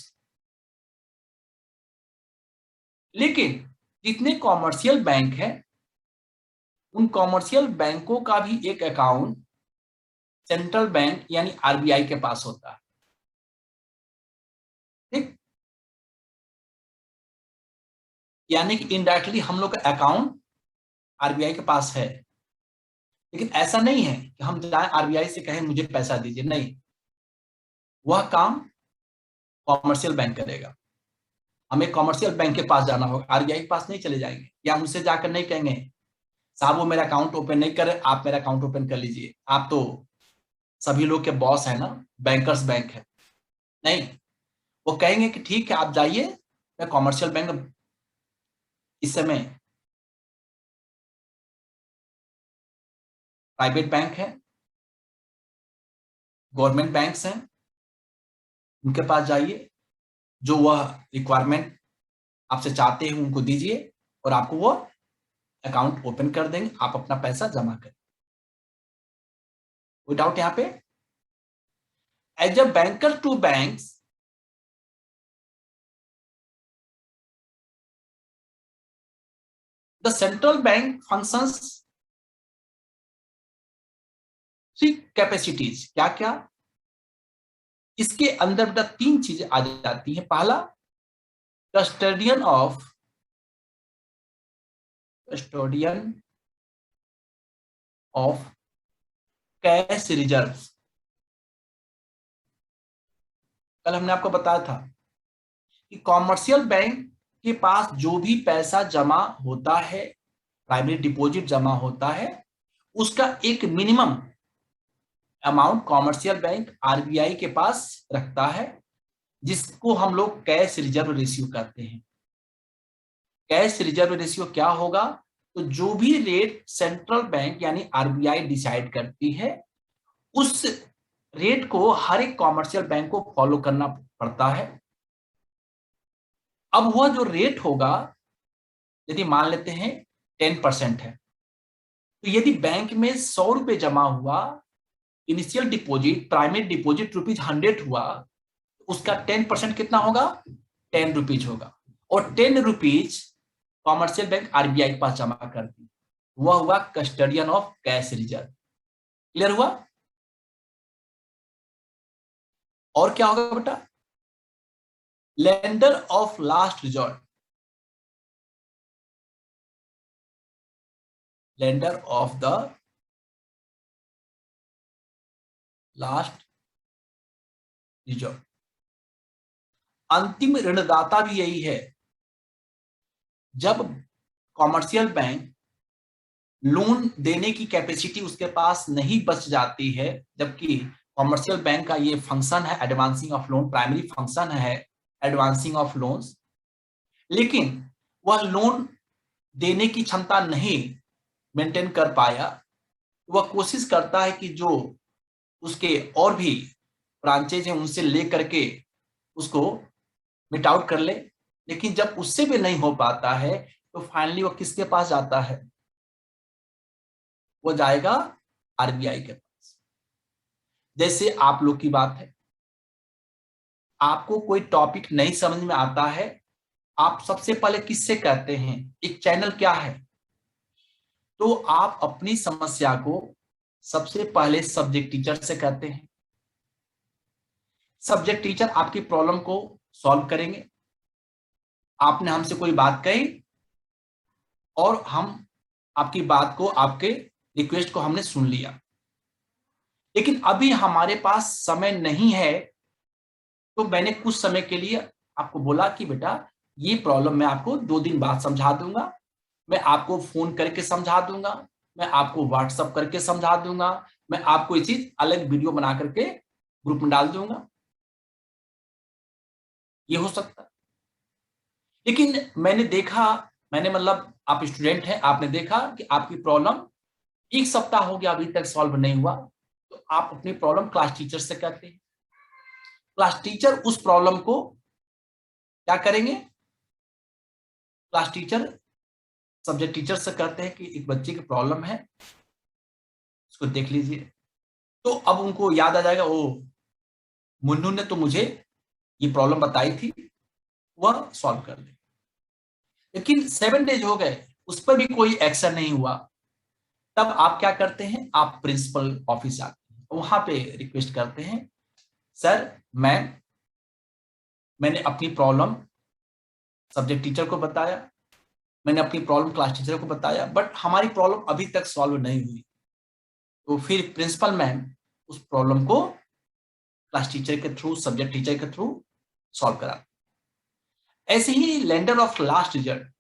Speaker 1: लेकिन जितने कॉमर्शियल बैंक हैं उन कॉमर्शियल बैंकों का भी एक अकाउंट सेंट्रल बैंक यानी आरबीआई के पास होता है। ठीक, यानी कि इनडायरेक्टली हम लोग का अकाउंट आरबीआई के पास है। लेकिन ऐसा नहीं है कि हम जाए आरबीआई से कहें मुझे पैसा दीजिए, नहीं, वह काम कॉमर्शियल बैंक करेगा। हमें कॉमर्शियल बैंक के पास जाना होगा, आरबीआई के पास नहीं चले जाएंगे, या उनसे जाकर नहीं कहेंगे साहब वो मेरा अकाउंट ओपन नहीं करे, आप मेरा अकाउंट ओपन कर लीजिए, आप तो सभी लोग के बॉस है ना, बैंकर्स बैंक है। नहीं, वो कहेंगे कि ठीक है आप जाइए, मैं कॉमर्शियल बैंक इस समय प्राइवेट बैंक है, गवर्नमेंट बैंक्स हैं, उनके पास जाइए, जो वह रिक्वायरमेंट आपसे चाहते हैं उनको दीजिए और आपको वो अकाउंट ओपन कर देंगे, आप अपना पैसा जमा करें। कोई डाउट यहां पे? As a banker to banks, the central bank functions three capacities. क्या क्या इसके अंदर बेटा? 3 चीजें आ जाती हैं। पहला, कस्टोडियन ऑफ कैश रिजर्व। कल हमने आपको बताया था कि कॉमर्शियल बैंक के पास जो भी पैसा जमा होता है, प्राइमरी डिपॉजिट जमा होता है, उसका एक minimum amount commercial bank RBI के पास रखता है, जिसको हम लोग कैश रिजर्व रेशियो कहते हैं। कैश रिजर्व रेशियो क्या होगा? तो जो भी रेट सेंट्रल बैंक यानी आरबीआई डिसाइड करती है उस रेट को हर एक कॉमर्शियल बैंक को फॉलो करना पड़ता है। अब वह जो रेट होगा, यदि मान लेते हैं 10% है, तो यदि बैंक में 100 रुपए जमा हुआ, इनिशियल डिपॉजिट, प्राइमरी डिपॉजिट ₹100 हुआ, उसका 10% कितना होगा? 10 रुपीज होगा। और 10 रुपीज कॉमर्शियल बैंक आरबीआई के पास जमा कर दी, वह हुआ custodian of cash reserve. Clear हुआ? और क्या होगा बेटा? Lender of last resort, lender of the last resort, अंतिम ऋणदाता भी यही है। जब कॉमर्शियल बैंक लोन देने की कैपेसिटी उसके पास नहीं बच जाती है, जबकि कॉमर्शियल बैंक का ये फंक्शन है advancing of loan, primary function है एडवांसिंग ऑफ लोन्स, लेकिन वह लोन देने की क्षमता नहीं मेंटेन कर पाया, वह कोशिश करता है कि जो उसके और भी ब्रांचेज हैं उनसे ले करके उसको मिट आउट कर ले। लेकिन जब उससे भी नहीं हो पाता है तो फाइनली वो किसके पास जाता है? वो जाएगा आरबीआई के पास। जैसे आप लोग की बात है, आपको कोई टॉपिक नहीं समझ में आता है, आप सबसे पहले किससे कहते हैं? एक चैनल क्या है? तो आप अपनी समस्या को सबसे पहले सब्जेक्ट टीचर से कहते हैं। सब्जेक्ट टीचर आपकी प्रॉब्लम को सॉल्व करेंगे। आपने हमसे कोई बात कही और हम आपकी बात को, आपके रिक्वेस्ट को हमने सुन लिया, लेकिन अभी हमारे पास समय नहीं है, तो मैंने कुछ समय के लिए आपको बोला कि बेटा ये प्रॉब्लम मैं आपको 2 दिन बाद समझा दूंगा, मैं आपको फोन करके समझा दूंगा, मैं आपको व्हाट्सअप करके समझा दूंगा, मैं आपको ये चीज अलग वीडियो बना करके ग्रुप में डाल दूंगा। ये हो सकता है। लेकिन मैंने देखा, मैंने मतलब आप स्टूडेंट हैं, आपने देखा कि आपकी प्रॉब्लम 1 सप्ताह हो गया अभी तक सॉल्व नहीं हुआ, तो आप अपनी प्रॉब्लम क्लास टीचर से कहते हैं। क्लास टीचर उस प्रॉब्लम को क्या करेंगे? क्लास टीचर सब्जेक्ट टीचर से कहते हैं कि एक बच्चे की प्रॉब्लम है, उसको देख लीजिए। तो अब उनको याद आ जाएगा, ओ मुन्नू ने तो मुझे ये प्रॉब्लम बताई थी, वह सॉल्व कर दे। लेकिन 7 डेज हो गए, उस पर भी कोई एक्शन नहीं हुआ, तब आप क्या करते हैं? आप प्रिंसिपल ऑफिस जाते हैं, वहां पे रिक्वेस्ट करते हैं, सर मैंने अपनी प्रॉब्लम सब्जेक्ट टीचर को बताया, मैंने अपनी प्रॉब्लम क्लास टीचर को बताया, बट हमारी प्रॉब्लम अभी तक सॉल्व नहीं हुई। तो फिर प्रिंसिपल मैम उस प्रॉब्लम को क्लास टीचर के थ्रू, सब्जेक्ट टीचर के थ्रू सॉल्व करा। ऐसे ही लेंडर ऑफ लास्ट रिजल्ट,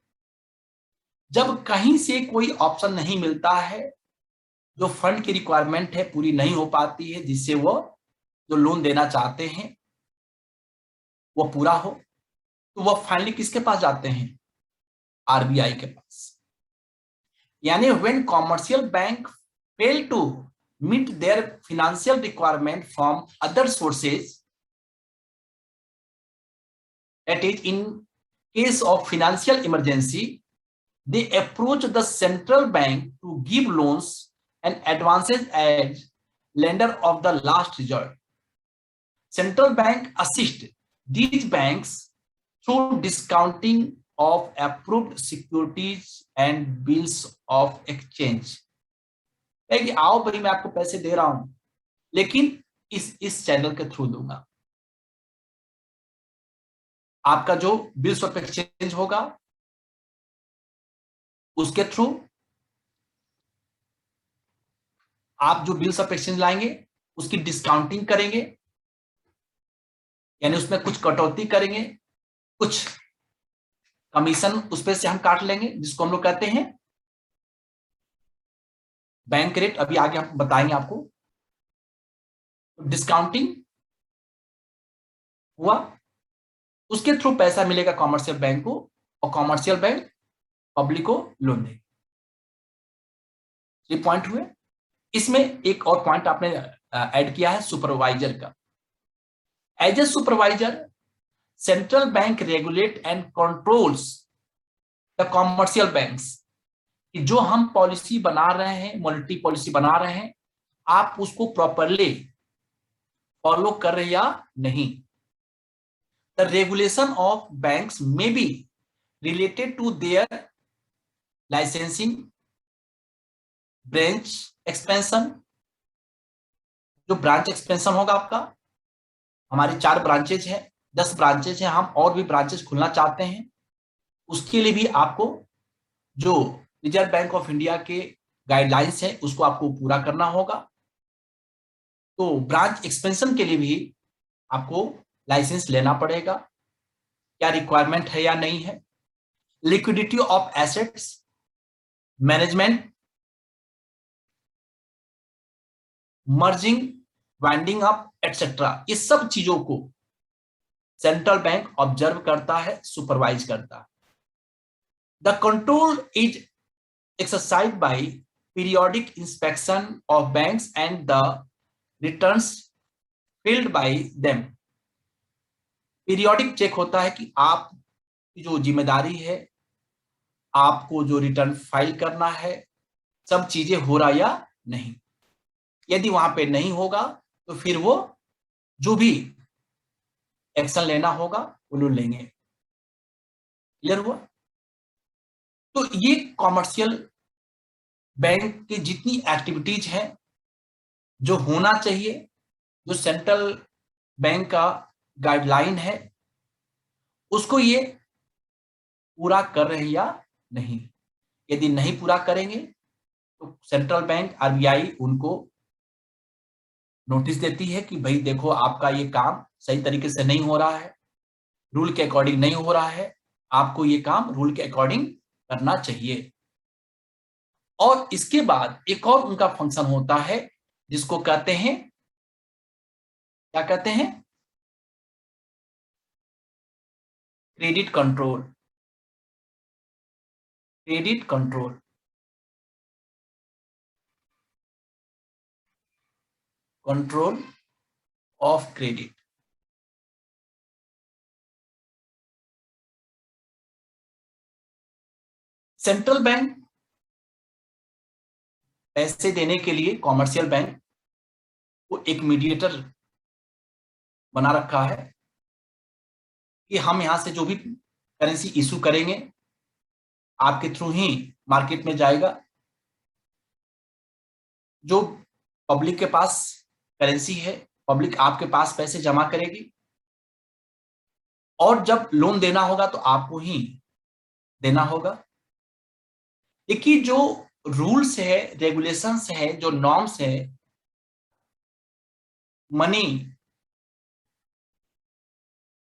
Speaker 1: जब कहीं से कोई ऑप्शन नहीं मिलता है, जो फंड की रिक्वायरमेंट है पूरी नहीं हो पाती है, जिससे वो जो लोन देना चाहते हैं वो पूरा हो, तो वह फाइनली किसके पास जाते हैं? आरबीआई के पास। यानी when commercial bank fail to meet their financial requirement from other sources, that is in case of financial emergency, they approach the central bank to give loans and advances as lender of the last resort. Central bank assist these banks through discounting of approved securities and bills of exchange. कि आओ भाई मैं आपको पैसे दे रहा हूं, लेकिन इस चैनल के थ्रू दूंगा। आपका जो बिल्स ऑफ एक्सचेंज होगा उसके थ्रू, आप जो बिल्स ऑफ एक्सचेंज लाएंगे उसकी डिस्काउंटिंग करेंगे, यानी उसमें कुछ कटौती करेंगे, कुछ कमीशन उस पे से हम काट लेंगे, जिसको हम लोग कहते हैं बैंक रेट। अभी आगे हम बताएंगे आपको। डिस्काउंटिंग हुआ, उसके थ्रू पैसा मिलेगा कॉमर्शियल बैंक को, और कॉमर्शियल बैंक पब्लिक को लोन देगा। ये पॉइंट हुए। इसमें एक और पॉइंट आपने ऐड किया है सुपरवाइजर का। As a supervisor, central bank regulate and controls the commercial banks. कि जो हम पॉलिसी बना रहे हैं, मॉनेटरी पॉलिसी बना रहे हैं, आप उसको प्रॉपरली फॉलो कर रहे या नहीं। द रेगुलेशन ऑफ बैंक्स में be related to their licensing, branch expansion. जो ब्रांच एक्सपेंशन होगा आपका, हमारी 4 ब्रांचेज है, 10 ब्रांचेज है, हम और भी ब्रांचेज खुलना चाहते हैं, उसके लिए भी आपको जो रिजर्व बैंक ऑफ इंडिया के गाइडलाइंस है उसको आपको पूरा करना होगा। तो ब्रांच एक्सपेंशन के लिए भी आपको लाइसेंस लेना पड़ेगा, क्या रिक्वायरमेंट है या नहीं है। Liquidity of assets management, merging, winding up etcetera, इस सब चीजों को सेंट्रल बैंक ऑब्जर्व करता है, सुपरवाइज करता है। The control is exercised by periodic inspection of banks and the returns filed by them। Periodic check होता है कि आपकी जो जिम्मेदारी है, आपको जो रिटर्न फाइल करना है, सब चीजें हो रहा या नहीं। यदि वहां पे नहीं होगा तो फिर वो जो भी एक्शन लेना होगा वो लोग लेंगे। क्लियर हुआ? तो ये कॉमर्शियल बैंक की जितनी एक्टिविटीज हैं, जो होना चाहिए, जो सेंट्रल बैंक का गाइडलाइन है, उसको ये पूरा कर रहे हैं या नहीं। यदि नहीं पूरा करेंगे तो सेंट्रल बैंक आरबीआई उनको नोटिस देती है कि भाई देखो, आपका ये काम सही तरीके से नहीं हो रहा है, रूल के अकॉर्डिंग नहीं हो रहा है, आपको ये काम रूल के अकॉर्डिंग करना चाहिए। और इसके बाद एक और उनका फंक्शन होता है जिसको कहते हैं, क्या कहते हैं, credit control. Credit control, control of credit. Central bank पैसे देने के लिए कॉमर्शियल बैंक को एक मीडिएटर बना रखा है कि हम यहां से जो भी करेंसी इशू करेंगे आपके थ्रू ही मार्केट में जाएगा। जो पब्लिक के पास करेंसी है, पब्लिक आपके पास पैसे जमा करेगी, और जब लोन देना होगा तो आपको ही देना होगा। देखिए, जो रूल्स है, रेगुलेशंस है, जो नॉर्म्स है मनी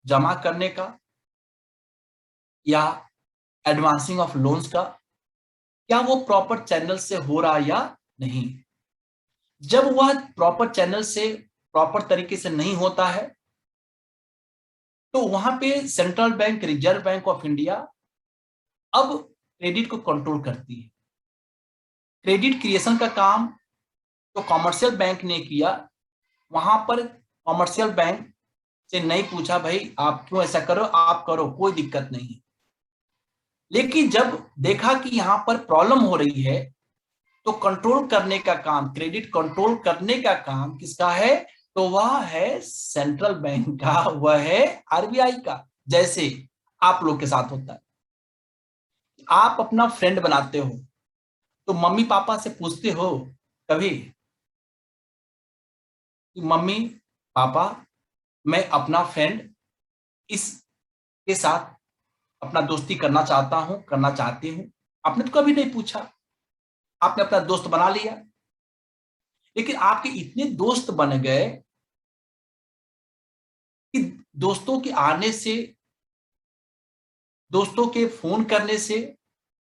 Speaker 1: जमा करने का या एडवांसिंग ऑफ लोन्स का, क्या वो प्रॉपर चैनल से हो रहा या नहीं। जब वह प्रॉपर चैनल से, प्रॉपर तरीके से नहीं होता है, तो वहां पे central bank, reserve Bank of India अब क्रेडिट को कंट्रोल करती है। क्रेडिट क्रिएशन का काम तो कॉमर्शियल बैंक ने किया, वहां पर कॉमर्शियल बैंक से नहीं पूछा भाई आप क्यों ऐसा करो, आप करो, कोई दिक्कत नहीं है। लेकिन जब देखा कि यहां पर प्रॉब्लम हो रही है, तो कंट्रोल करने का काम, क्रेडिट कंट्रोल करने का काम किसका है? तो वह है सेंट्रल बैंक का, वह है आरबीआई का। जैसे आप लोग के साथ होता है, आप अपना फ्रेंड बनाते हो तो मम्मी पापा से पूछते हो कभी कि मम्मी पापा, मैं अपना फ्रेंड इस के साथ अपना दोस्ती करना चाहता हूं, करना चाहती हूं? आपने तो कभी नहीं पूछा, आपने अपना दोस्त बना लिया। लेकिन आपके इतने दोस्त बन गए कि दोस्तों के आने से, दोस्तों के फोन करने से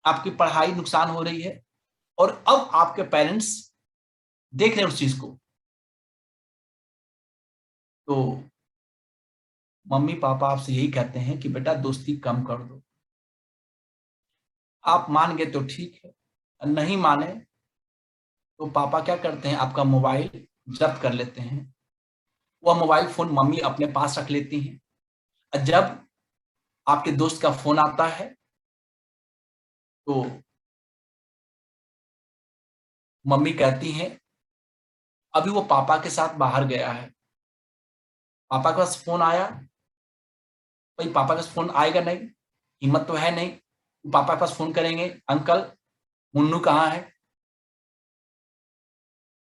Speaker 1: आपकी पढ़ाई नुकसान हो रही है, और अब आपके पेरेंट्स देख रहे हैं उस चीज को, तो मम्मी पापा आपसे यही कहते हैं कि बेटा दोस्ती कम कर दो। आप मान गए तो ठीक है, नहीं माने तो पापा क्या करते हैं, आपका मोबाइल जब्त कर लेते हैं। वह मोबाइल फोन मम्मी अपने पास रख लेती हैं। और जब आपके दोस्त का फोन आता है तो मम्मी कहती हैं अभी वो पापा के साथ बाहर गया है, पापा के पास फोन आया। भाई पापा के पास फोन आएगा नहीं, हिम्मत तो है नहीं, पापा के पास फोन करेंगे, अंकल मुन्नू कहाँ है,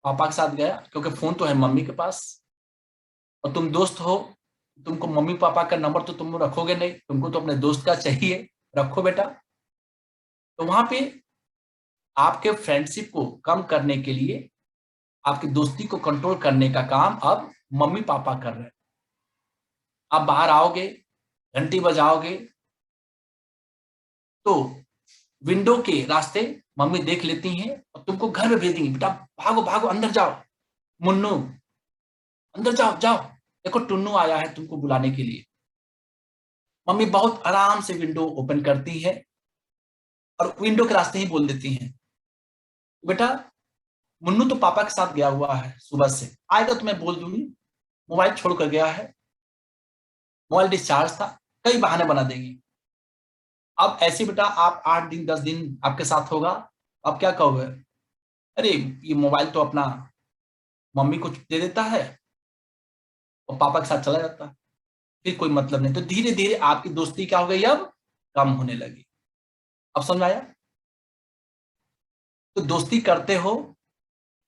Speaker 1: पापा के साथ गया, क्योंकि फोन तो है मम्मी के पास। और तुम दोस्त हो, तुमको मम्मी पापा का नंबर तो तुम रखोगे नहीं, तुमको तो अपने दोस्त का चाहिए, रखो बेटा। तो वहां पे आपके फ्रेंडशिप को कम करने के लिए, आपकी दोस्ती को कंट्रोल करने का काम अब मम्मी पापा कर रहे हैं। आप बाहर आओगे, घंटी बजाओगे तो विंडो के रास्ते मम्मी देख लेती हैं और तुमको घर में भेज देंगी, बेटा भागो भागो अंदर जाओ, मुन्नू अंदर जाओ जाओ, देखो टुन्नू आया है तुमको बुलाने के लिए। मम्मी बहुत आराम से विंडो ओपन करती है और विंडो के रास्ते ही बोल देती हैं, बेटा मुन्नू तो पापा के साथ गया हुआ है, सुबह से आएगा तो मैं बोल दूंगी, मोबाइल छोड़ कर गया है, मोबाइल डिस्चार्ज था, कई बहाने बना देंगी। अब ऐसे बेटा आप 8 दिन 10 दिन आपके साथ होगा, आप क्या कहोगे, अरे ये मोबाइल तो अपना मम्मी को दे देता है और पापा के साथ चला जाता है, फिर कोई मतलब नहीं। तो धीरे धीरे आपकी दोस्ती क्या हो गई, अब कम होने लगी। अब समझ आया? तो दोस्ती करते हो,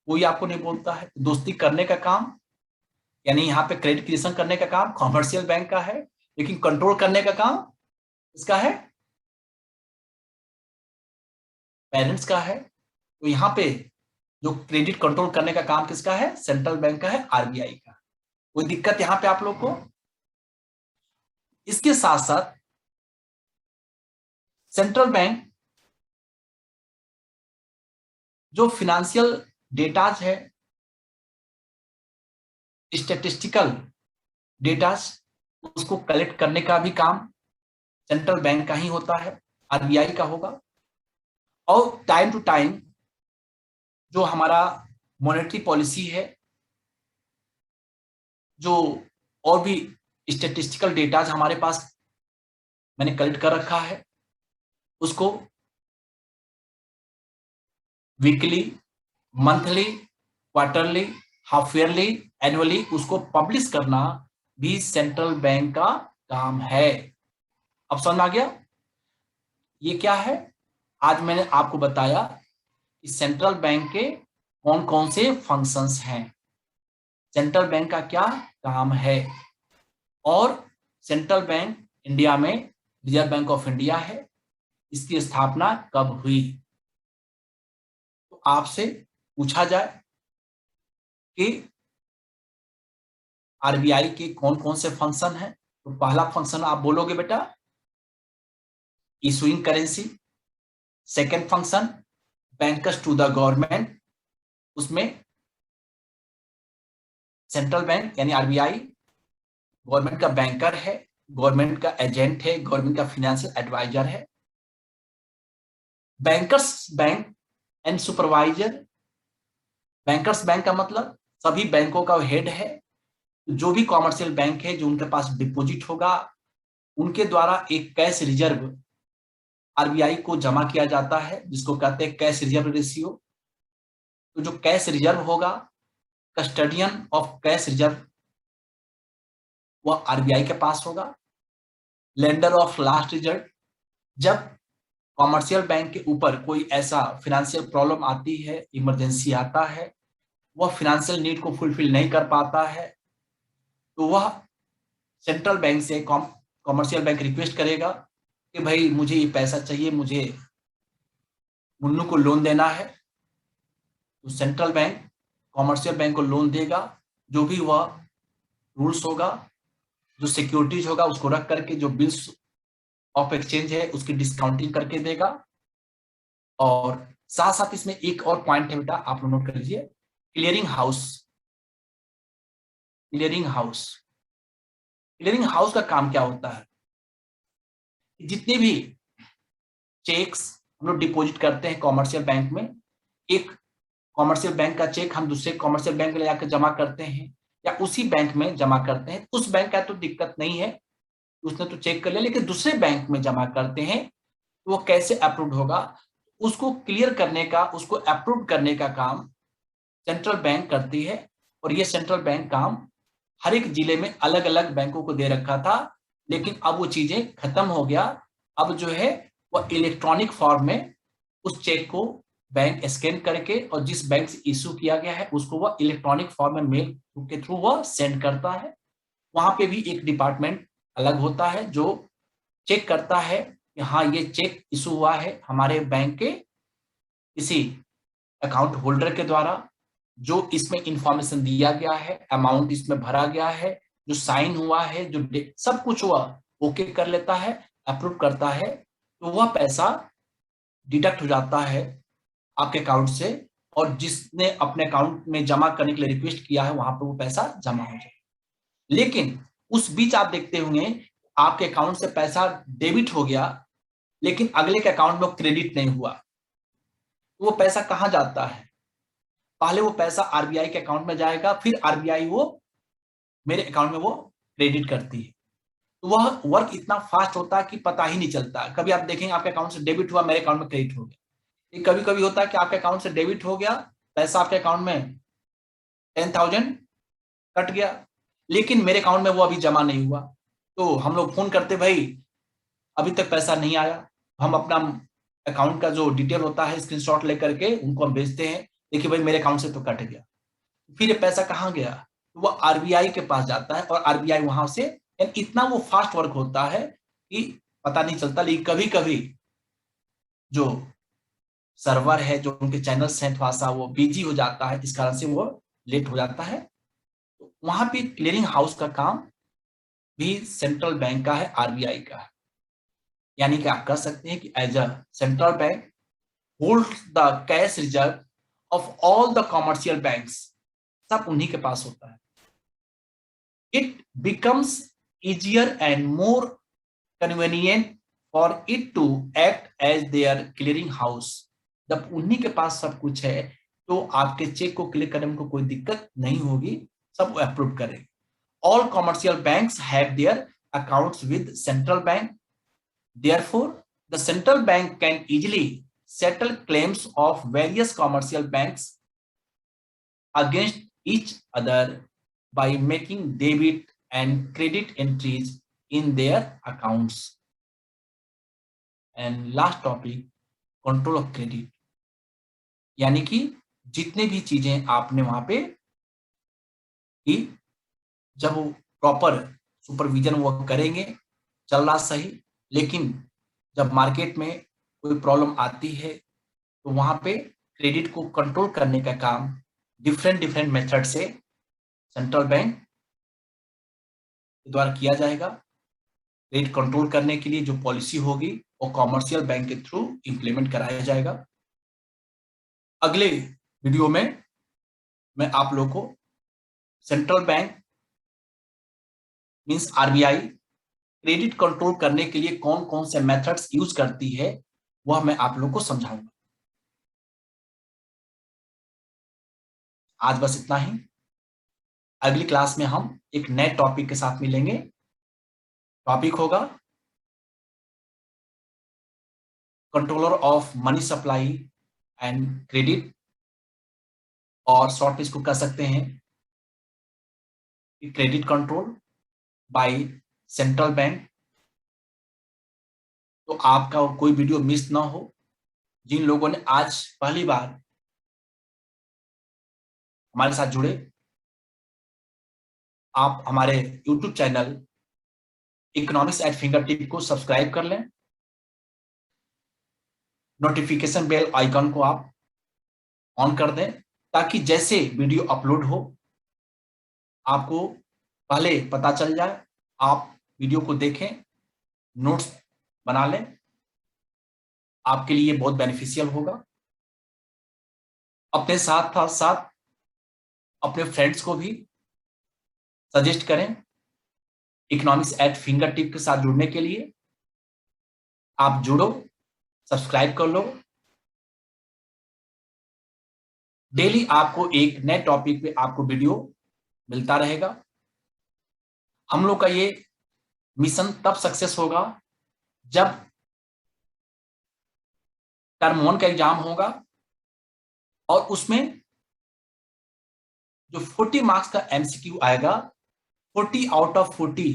Speaker 1: कोई आपको नहीं बोलता है, दोस्ती करने का काम, यानी यहाँ पे क्रेडिट क्रिएशन करने का काम कॉमर्शियल बैंक का है, लेकिन कंट्रोल करने का काम इसका है, पेरेंट्स का है। तो यहाँ पे जो क्रेडिट कंट्रोल करने का काम किसका है, सेंट्रल बैंक का है, आरबीआई का। कोई दिक्कत यहाँ पे आप लोग को? इसके साथ साथ सेंट्रल बैंक जो फिनेंशियल डेटाज है, स्टैटिस्टिकल डेटाज, उसको कलेक्ट करने का भी काम सेंट्रल बैंक का ही होता है, आरबीआई का होगा। और टाइम टू टाइम जो हमारा मॉनेटरी पॉलिसी है, जो और भी स्टैटिस्टिकल डेटाज हमारे पास मैंने कलेक्ट कर रखा है, उसको weekly, monthly, quarterly, half yearly, annually उसको पब्लिश करना भी सेंट्रल बैंक का काम है। अब समझ आ गया ये क्या है? आज मैंने आपको बताया कि सेंट्रल बैंक के कौन कौन से फंक्शंस हैं, सेंट्रल बैंक का क्या काम है, और सेंट्रल बैंक इंडिया में रिजर्व बैंक ऑफ इंडिया है, इसकी स्थापना कब हुई। तो आपसे पूछा जाए कि आरबीआई के कौन कौन से फंक्शन हैं, तो पहला फंक्शन आप बोलोगे बेटा issuing currency. Second function bankers to the government, उसमें सेंट्रल बैंक यानी आरबीआई गवर्नमेंट का बैंकर है, गवर्नमेंट का एजेंट है, गवर्नमेंट का फाइनेंशियल एडवाइजर है। Bankers bank and supervisor, bankers bank का मतलब सभी बैंकों का हेड है, जो भी कॉमर्शियल बैंक है जो उनके पास डिपॉजिट होगा, उनके द्वारा एक कैश रिजर्व आरबीआई को जमा किया जाता है, जिसको कहते हैं कैश रिजर्व रेशियो। तो जो कैश रिजर्व होगा, कस्टडियन ऑफ कैश रिजर्व, वह आरबीआई के पास होगा। लेंडर ऑफ लास्ट रिजल्ट, जब कॉमर्शियल बैंक के ऊपर कोई ऐसा फाइनेंशियल प्रॉब्लम आती है, इमरजेंसी आता है, वह फाइनेंशियल नीड को फुलफिल नहीं कर पाता है, तो वह सेंट्रल बैंक से कॉमर्शियल बैंक रिक्वेस्ट करेगा कि भाई मुझे ये पैसा चाहिए, मुझे मुन्नू को लोन देना है। तो सेंट्रल बैंक कॉमर्शियल बैंक को लोन देगा, जो भी वह रूल्स होगा, जो सिक्योरिटीज होगा उसको रख करके, जो बिल्स ऑफ एक्सचेंज है उसकी डिस्काउंटिंग करके देगा। और साथ साथ इसमें एक और पॉइंट है बेटा, आप लोग नोट कर लीजिए, clearing house. Clearing house, clearing house का काम क्या होता है, जितने भी चेक्स हम लोग डिपॉजिट करते हैं कॉमर्शियल बैंक में, एक कॉमर्शियल बैंक का चेक हम दूसरे कॉमर्शियल बैंक में ले जाकर जमा करते हैं या उसी बैंक में जमा करते हैं, उस बैंक का तो दिक्कत नहीं है, उसने तो चेक कर लिया, लेकिन दूसरे बैंक में जमा करते हैं तो वो कैसे अप्रूव होगा, उसको क्लियर करने का, उसको अप्रूव करने का काम सेंट्रल बैंक करती है। और ये सेंट्रल बैंक काम हर एक जिले में अलग अलग बैंकों को दे रखा था, लेकिन अब वो चीजें खत्म हो गया। अब जो है वो इलेक्ट्रॉनिक फॉर्म में उस चेक को बैंक स्कैन करके और जिस बैंक से इशू किया गया है उसको वह इलेक्ट्रॉनिक फॉर्म में मेल के थ्रू वह सेंड करता है। वहां पे भी एक डिपार्टमेंट अलग होता है जो चेक करता है कि हाँ ये चेक इशू हुआ है हमारे बैंक के किसी अकाउंट होल्डर के द्वारा, जो इसमें इंफॉर्मेशन दिया गया है, अमाउंट इसमें भरा गया है, जो साइन हुआ है, जो सब कुछ हुआ, ओके कर लेता है, अप्रूव करता है, तो वह पैसा डिडक्ट हो जाता है आपके अकाउंट से, और जिसने अपने अकाउंट में जमा करने के लिए रिक्वेस्ट किया है वहां पर वो पैसा जमा हो जाए। लेकिन उस बीच आप देखते होंगे आपके अकाउंट से पैसा डेबिट हो गया, लेकिन अगले के अकाउंट में क्रेडिट नहीं हुआ, तो वो पैसा कहां जाता है? पहले वो पैसा आरबीआई के अकाउंट में जाएगा, फिर आरबीआई वो मेरे अकाउंट में वो क्रेडिट करती है। तो वह वर्क इतना फास्ट होता है कि पता ही नहीं चलता। कभी आप देखेंगे आपके अकाउंट से डेबिट हुआ, मेरे अकाउंट में क्रेडिट हो गया। कभी कभी होता है कि आपके अकाउंट से डेबिट हो गया, पैसा आपके अकाउंट में 10,000 कट गया, लेकिन मेरे अकाउंट में वो अभी जमा नहीं हुआ। तो हम लोग फोन करते, भाई अभी तक पैसा नहीं आया। हम अपना अकाउंट का जो डिटेल होता है स्क्रीनशॉट लेकर के उनको हम भेजते हैं, देखिए भाई मेरे अकाउंट से तो कट गया। फिर ये पैसा कहाँ गया? वो आरबीआई के पास जाता है और आरबीआई वहां से, इतना वो फास्ट वर्क होता है कि पता नहीं चलता। लेकिन कभी कभी जो सर्वर है, जो उनके चैनल्स हैं, थोड़ा सा वो बिजी हो जाता है, इस कारण से वो लेट हो जाता है। तो वहां पे क्लियरिंग हाउस का काम भी सेंट्रल बैंक का है, आरबीआई का है। यानी कि आप कह सकते हैं कि as a central bank hold the cash reserve of all the commercial banks, सब उन्हीं के पास होता है। It becomes easier and more convenient for it to act as their clearing house। जब उन्हीं के पास सब कुछ है तो आपके चेक को क्लियर करने में कोई दिक्कत नहीं होगी, सब अप्रूव करेंगे। All commercial banks have their accounts with central bank. Therefore, the central bank can easily settle claims of various commercial banks against each other by making debit and credit entries in their accounts. And last topic, control of credit, यानी कि जितने भी चीजें आपने वहां पे की, जब वो प्रॉपर सुपरविजन वो करेंगे, चल रहा सही, लेकिन जब मार्केट में कोई प्रॉब्लम आती है तो वहां पे क्रेडिट को कंट्रोल करने का काम डिफरेंट डिफरेंट मेथड से सेंट्रल बैंक द्वारा किया जाएगा। रेट कंट्रोल करने के लिए जो पॉलिसी होगी वो कॉमर्शियल बैंक के थ्रू इंप्लीमेंट कराया जाएगा। अगले वीडियो में मैं आप लोगों को central bank means RBI credit control करने के लिए कौन कौन से मेथड्स यूज करती है वह मैं आप लोगों को समझाऊंगा। आज बस इतना ही। अगली क्लास में हम एक नए टॉपिक के साथ मिलेंगे। टॉपिक होगा controller of money supply and credit, और शॉर्ट में इसको कह सकते हैं credit control by central bank. तो आपका कोई वीडियो मिस ना हो। जिन लोगों ने आज पहली बार हमारे साथ जुड़े, आप हमारे YouTube channel economics eight finger tip को सब्सक्राइब कर लें। नोटिफिकेशन बेल आइकन को आप ऑन कर दें ताकि जैसे वीडियो अपलोड हो आपको पहले पता चल जाए। आप वीडियो को देखें, नोट्स बना लें, आपके लिए बहुत बेनिफिशियल होगा। अपने साथ साथ अपने फ्रेंड्स को भी सजेस्ट करें इकोनॉमिक्स एट फिंगर टिप के साथ जुड़ने के लिए। आप जुड़ो, सब्सक्राइब कर लो, डेली आपको एक नए टॉपिक पे आपको वीडियो मिलता रहेगा। हम लोग का ये मिशन तब सक्सेस होगा जब टर्म 1 का एग्जाम होगा और उसमें जो 40 मार्क्स का एमसीक्यू आएगा, 40 आउट ऑफ 40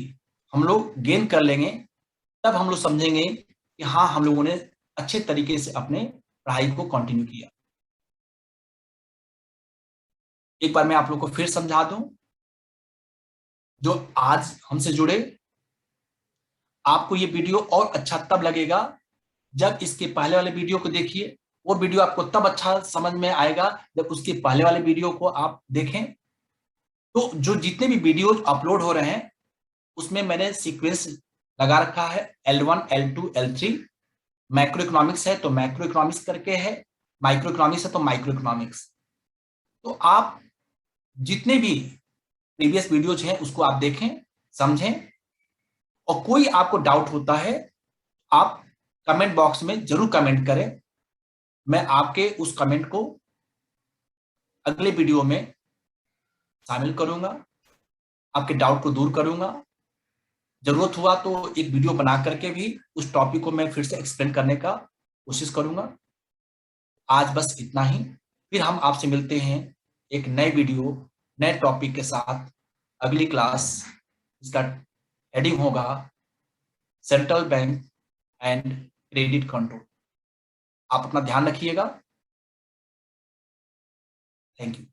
Speaker 1: हम लोग गेन कर लेंगे। तब हम लोग समझेंगे कि हाँ, हम लोगों ने अच्छे तरीके से अपने पढ़ाई को कंटिन्यू किया। एक बार मैं आप लोग को फिर समझा दूं, जो आज हमसे जुड़े, आपको ये वीडियो और अच्छा तब लगेगा जब इसके पहले वाले वीडियो को देखिए। वो वीडियो आपको तब अच्छा समझ में आएगा जब उसके पहले वाले वीडियो को आप देखें। तो जो जितने भी वीडियोज अपलोड हो रहे हैं उसमें मैंने सीक्वेंस लगा रखा है, L1 L2 L3। Macro economics है तो मैक्रो इकोनॉमिक्स करके है, माइक्रो इकोनॉमिक्स है तो माइक्रो इकोनॉमिक्स। तो आप जितने भी प्रीवियस वीडियोज हैं उसको आप देखें, समझें, और कोई आपको डाउट होता है आप कमेंट बॉक्स में जरूर कमेंट करें। मैं आपके उस कमेंट को अगले वीडियो में शामिल करूंगा, आपके डाउट को दूर करूंगा। जरूरत हुआ तो एक वीडियो बना करके भी उस टॉपिक को मैं फिर से एक्सप्लेन करने का कोशिश करूंगा। आज बस इतना ही, फिर हम आपसे मिलते हैं एक नए वीडियो, नए टॉपिक के साथ अगली क्लास। इसका हेडिंग होगा central bank and credit control. आप अपना ध्यान रखिएगा। Thank you.